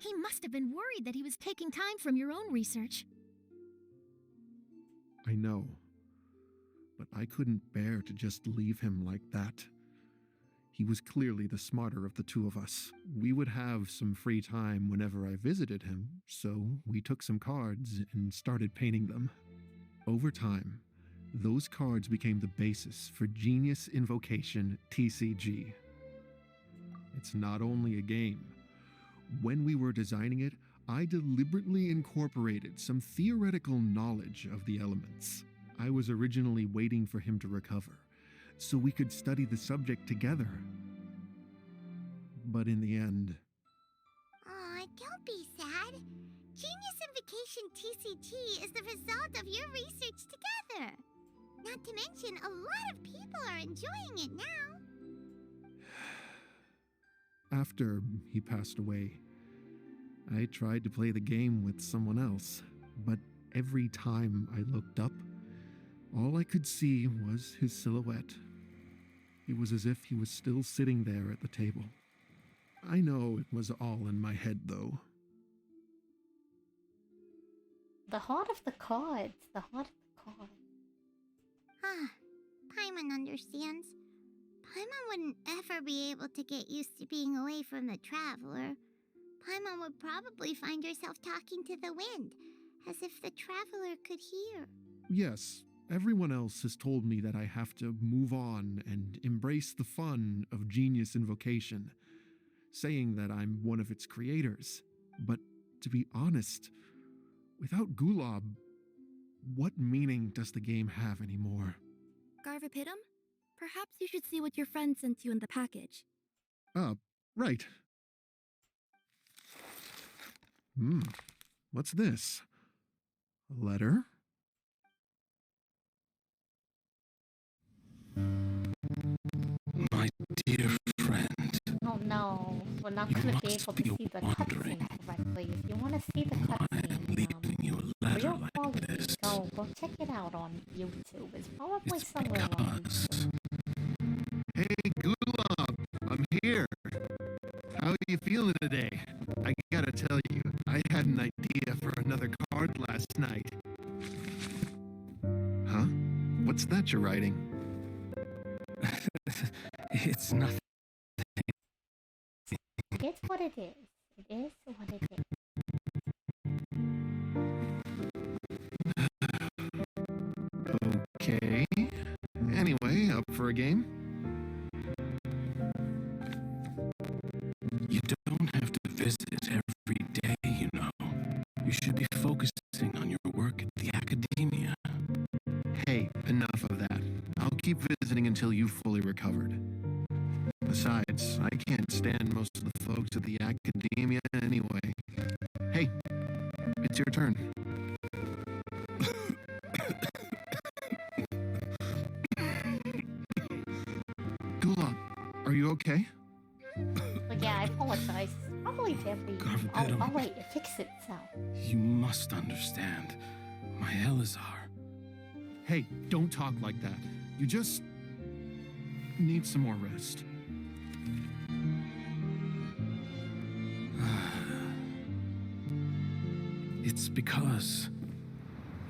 He must have been worried that he was taking time from your own research. I know, but I couldn't bear to just leave him like that. He was clearly the smarter of the two of us. We would have some free time whenever I visited him, so we took some cards and started painting them. Over time, those cards became the basis for Genius Invocation TCG. It's not only a game. When we were designing it, I deliberately incorporated some theoretical knowledge of the elements. I was originally waiting for him to recover, so we could study the subject together. But in the end... Aw, don't be sad. Genius Invocation TCG is the result of your research together. Not to mention, a lot of people are enjoying it now. After he passed away, I tried to play the game with someone else, but every time I looked up, all I could see was his silhouette. It was as if he was still sitting there at the table. I know it was all in my head, though. The heart of the cards. The heart of the cards. Ah, Paimon understands. Paimon wouldn't ever be able to get used to being away from the Traveler. Paimon would probably find herself talking to the wind, as if the Traveler could hear. Yes, everyone else has told me that I have to move on and embrace the fun of Genius Invocation, saying that I'm one of its creators. But to be honest, without Gulab, what meaning does the game have anymore? Garvapitum? Perhaps you should see what your friend sent you in the package. Right. What's this? A letter? My dear friend. Oh no, we're not going to be able to see the cutscene correctly. If you want to see the cutscene, Leaving you a letter real like quality, this. go check it out on YouTube. It's probably somewhere on YouTube. Hey, Gulab, I'm here. How are you feeling today? I gotta tell you, I had an idea for another card last night. Huh? What's that you're writing? It's nothing. what it is. It is what it is. Okay. Anyway, up for a game? You don't have to visit every day, you know. You should be focusing on your work at the academia. Hey, enough of that. I'll keep visiting until you've fully recovered. Besides, I can't stand most of the folks at the academia anyway. Hey, it's your turn. Gula, are you okay? But yeah, I apologize. It's probably deadly. Oh wait, it fixed itself. You must understand. My Elazar. Hey, don't talk like that. You just need some more rest. It's because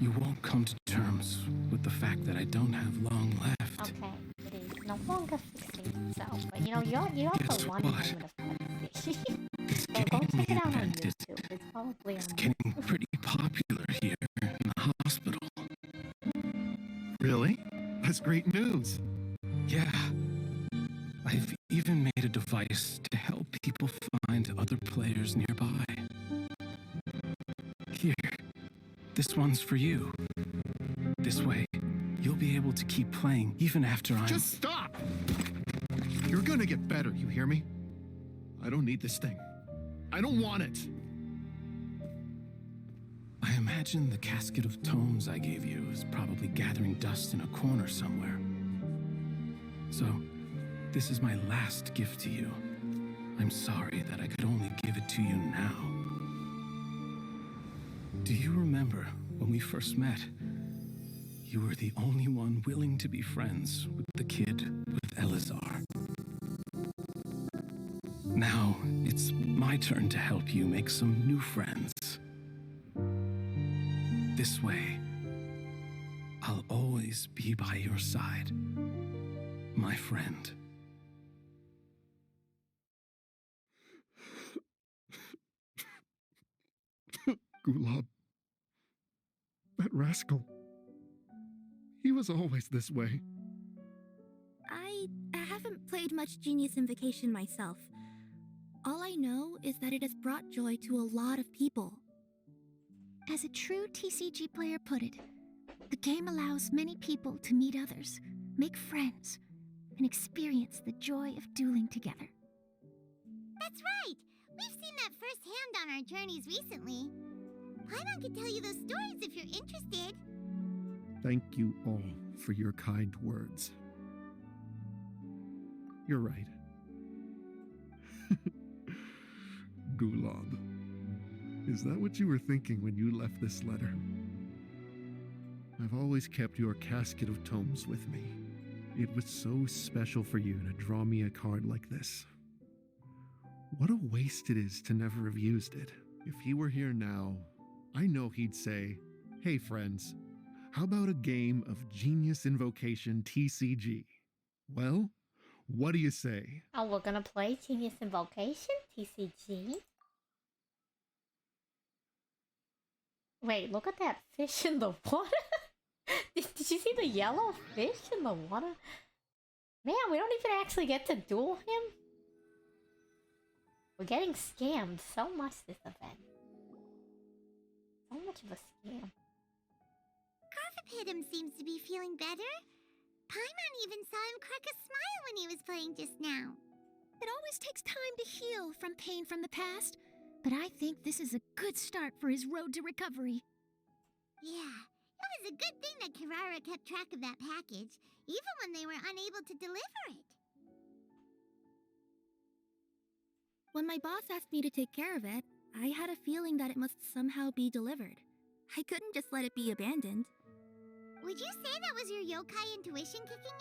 you won't come to terms with the fact that I don't have long left. Okay, it is no longer fixing itself. But you know, you're Guess the one what? moment of privacy. This So go game check we it out on invented YouTube. It's probably on is getting pretty popular here in the hospital. Really? That's great news. Yeah. I've even made a device to help people find other players nearby. Here, this one's for you. This way, you'll be able to keep playing even after I'm... Just stop! You're gonna get better, you hear me? I don't need this thing. I don't want it. I imagine the casket of tomes I gave you is probably gathering dust in a corner somewhere. So, this is my last gift to you. I'm sorry that I could only give it to you now. Do you remember when we first met? You were the only one willing to be friends with the kid with Elazar. Now, it's my turn to help you make some new friends. This way, I'll always be by your side, my friend. Gulab. That rascal. He was always this way. I haven't played much Genius Invocation myself. All I know is that it has brought joy to a lot of people. As a true TCG player put it, the game allows many people to meet others, make friends, and experience the joy of dueling together. That's right! We've seen that firsthand on our journeys recently. Paimon could tell you those stories if you're interested. Thank you all for your kind words. You're right. Gulab. Is that what you were thinking when you left this letter? I've always kept your casket of tomes with me. It was so special for you to draw me a card like this. What a waste it is to never have used it. If he were here now, I know he'd say, "Hey friends, how about a game of Genius Invocation TCG?" Well, what do you say? Oh, we're gonna play Genius Invocation TCG. Wait, look at that fish in the water. did you see the yellow fish in the water? Man, we don't even actually get to duel him. We're getting scammed so much this event. So much of a scam. Carvapidum seems to be feeling better. Paimon even saw him crack a smile when he was playing just now. It always takes time to heal from pain from the past, but I think this is a good start for his road to recovery. Yeah, it was a good thing that Kirara kept track of that package, even when they were unable to deliver it. When my boss asked me to take care of it, I had a feeling that it must somehow be delivered. I couldn't just let it be abandoned. Would you say that was your yokai intuition kicking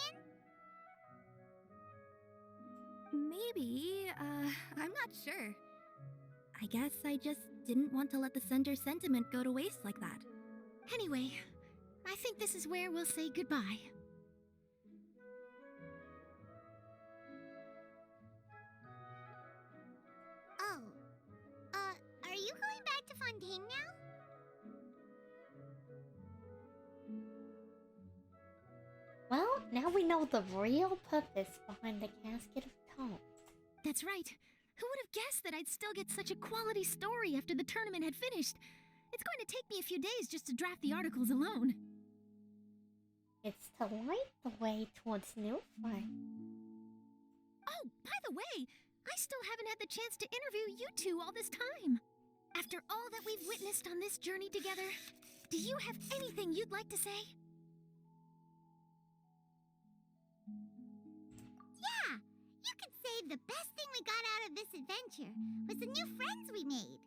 in? Maybe, I'm not sure. I guess I just didn't want to let the sender's sentiment go to waste like that. Anyway, I think this is where we'll say goodbye. Oh, Fontaine now? Well, now we know the real purpose behind the Casket of Tones. That's right. Who would have guessed that I'd still get such a quality story after the tournament had finished? It's going to take me a few days just to draft the articles alone. It's to light the way towards new friends. Oh, by the way, I still haven't had the chance to interview you two all this time. After all that we've witnessed on this journey together, do you have anything you'd like to say? Yeah, you could say the best thing we got out of this adventure was the new friends we made.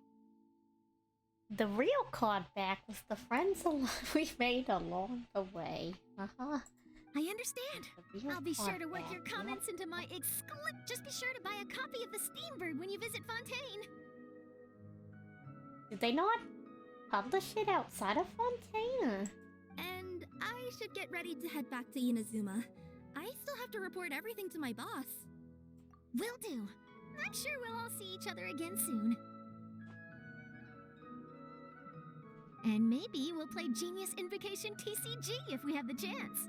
The real callback was the friends we made along the way. I understand. I'll be sure to work your callback, comments into my Just be sure to buy a copy of the Steambird when you visit Fontaine. Did they not publish it outside of Fontaine? And I should get ready to head back to Inazuma. I still have to report everything to my boss. Will do. I'm sure we'll all see each other again soon. And maybe we'll play Genius Invocation TCG if we have the chance.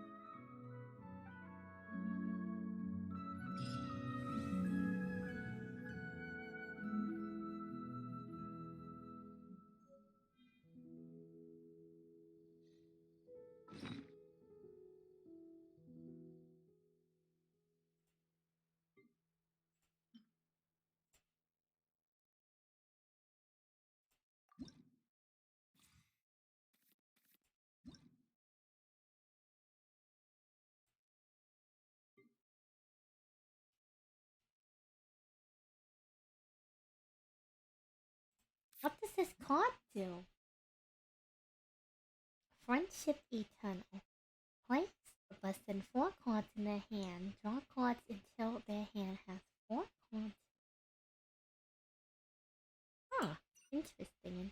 What does this card do? Friendship Eternal. Place less than 4 cards in their hand. Draw cards until their hand has 4 cards. Huh. Interesting.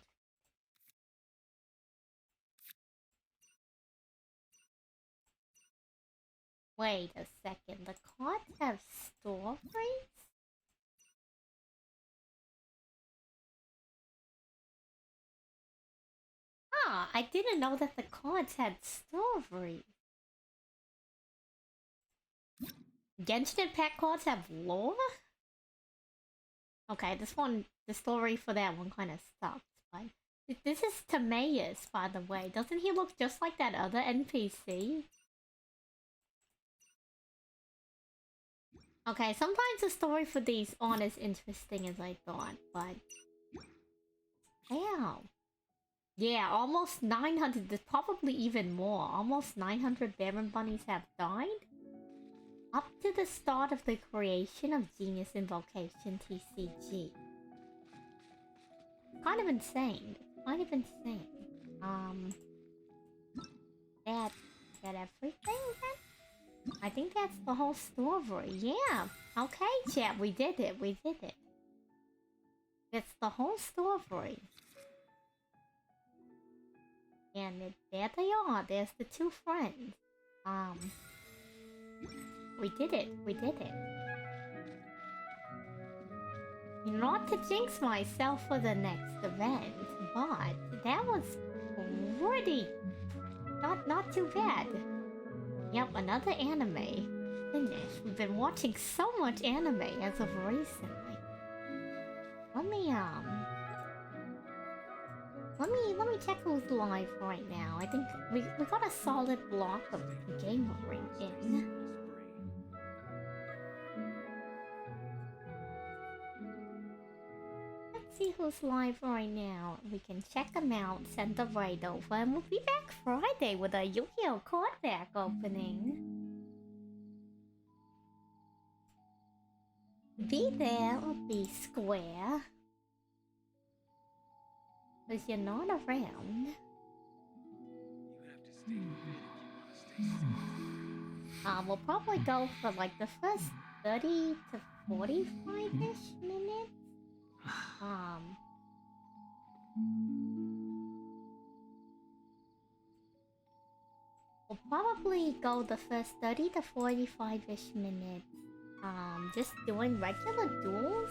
Wait a second. The cards have stories? I didn't know that the cards had stories. Genshin Impact cards have lore? Okay, the story for that one kind of sucks. But this is Timaeus, by the way. Doesn't he look just like that other NPC? Okay, sometimes the story for these aren't as interesting as I thought, but... Damn. Yeah, almost 900, there's probably even more. Almost 900 Baron Bunnies have died? Up to the start of the creation of Genius Invocation TCG. Kind of insane. Kind of insane. That everything then? I think that's the whole story. Yeah. Okay, chat, we did it. We did it. That's the whole story. And there they are. There's the 2 friends. We did it. We did it. Not to jinx myself for the next event, but that was pretty... Not too bad. Yep, another anime. Finished. We've been watching so much anime as of recently. Let me check who's live right now. I think we got a solid block of gameplay in. Let's see who's live right now. We can check them out, send them right over, and we'll be back Friday with a Yu-Gi-Oh! Card back opening. Be there or be square. Because you're not around. We'll probably go for like the first 30 to 45-ish minutes. We'll probably go the first 30 to 45-ish minutes. Just doing regular duels.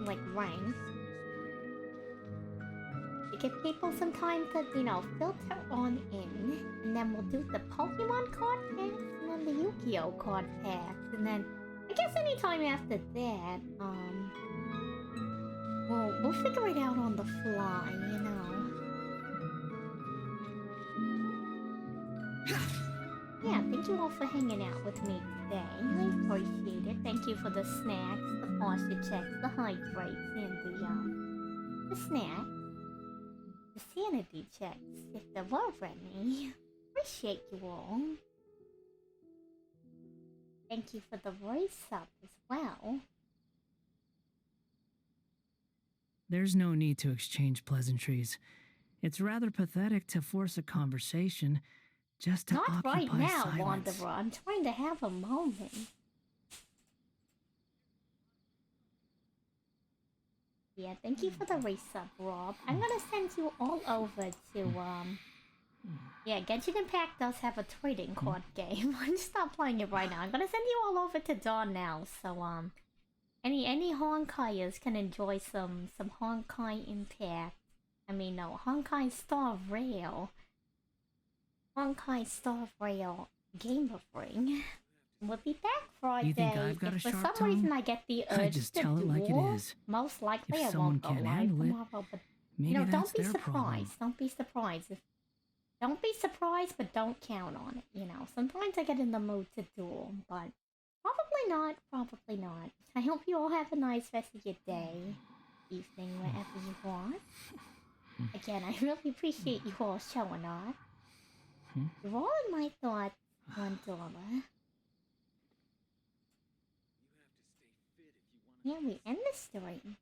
Like ranks. give people some time to, you know, filter on in. And then we'll do the Pokemon card packs, and then the Yu-Gi-Oh card packs. And then, I guess anytime after that, we'll figure it out on the fly, you know. Yeah, thank you all for hanging out with me today. I appreciate it. Thank you for the snacks, the posture checks, the hydrates, and the snack. The sanity checks, if there were any. Appreciate you all. Thank you for the voice up as well. There's no need to exchange pleasantries. It's rather pathetic to force a conversation just to Not occupy right now, silence. Wanderer. I'm trying to have a moment. Yeah, thank you for the resub, Rob. I'm gonna send you all over to, yeah, Genshin Impact does have a trading card game. I'm just not playing it right now. I'm gonna send you all over to Dawn now, so, any Honkaiers can enjoy some Honkai Impact. I mean, no, Honkai Star Rail. Honkai Star Rail Game of Ring. We'll be back Friday. You think I've got If a for sharp some reason tongue? I get the I urge just to tell it like it duel, is. most likely If I someone won't go can't live handle it, tomorrow, but maybe you know, that's don't be their surprised. problem. Don't be surprised. Don't be surprised, but don't count on it, you know. Sometimes I get in the mood to duel, but probably not, probably not. I hope you all have a nice rest of your day, evening, wherever you are. Again, I really appreciate you all showing up. You're all in my thoughts, $1. Here we end the stream.